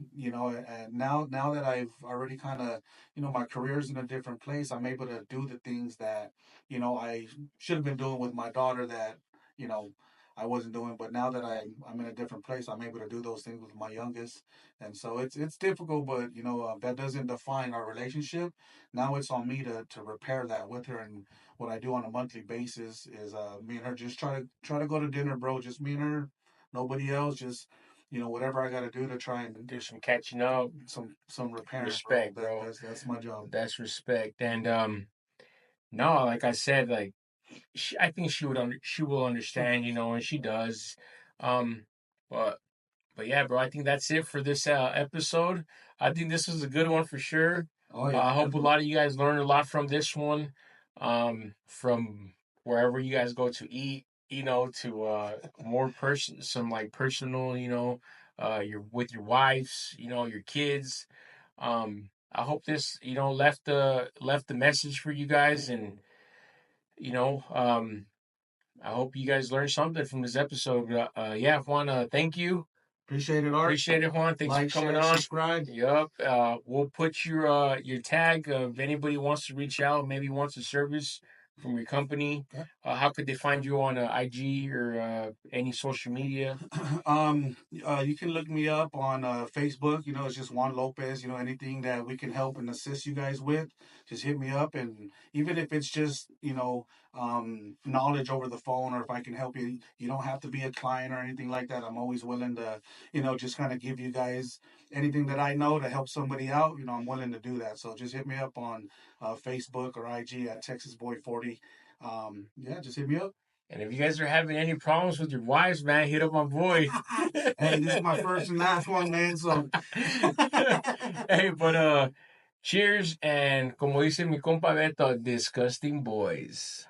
S3: now that I've already kind of, my career's in a different place, I'm able to do the things that, I should have been doing with my daughter that, you know, I wasn't doing. But now that I'm in a different place, I'm able to do those things with my youngest. And so it's difficult, but, that doesn't define our relationship. Now it's on me to repair that with her. And what I do on a monthly basis is me and her just try to go to dinner, bro. Just me and her, nobody else. Just whatever I got to do to try and
S2: Do some catching up.
S3: some repairing, bro.
S2: Respect, bro.
S3: That's my job.
S2: That's respect. And no, like I said, like I think she will understand, and she does. Um, but but yeah, bro, I think that's it for this episode. I think this was a good one for sure.
S3: Oh yeah,
S2: I hope a lot of you guys learned a lot from this one. From wherever you guys go to eat, to some like personal, your with your wives, your kids. I hope this, left the message for you guys, and you know, um, I hope you guys learned something from this episode. Yeah, Juan, thank you.
S3: appreciate it, Art.
S2: Appreciate it, Juan. Thanks for
S3: Like,
S2: coming
S3: share,
S2: on.
S3: subscribe.
S2: Yup. We'll put your tag. If anybody wants to reach out, maybe wants a service from your company,
S3: Okay.
S2: how could they find you on IG or any social media?
S3: You can look me up on Facebook. It's just Juan Lopez. Anything that we can help and assist you guys with, just hit me up. And even if it's just knowledge over the phone, or if I can help you, you don't have to be a client or anything like that. I'm always willing to, just kind of give you guys anything that I know to help somebody out. I'm willing to do that. So just hit me up on Facebook or IG at Texas Boy 40. Yeah, just hit me up.
S2: And if you guys are having any problems with your wives, man, hit up my boy.
S3: Hey, this is my first and last one, man. So,
S2: Hey, but cheers, and como dice mi compa Beto, disgusting boys.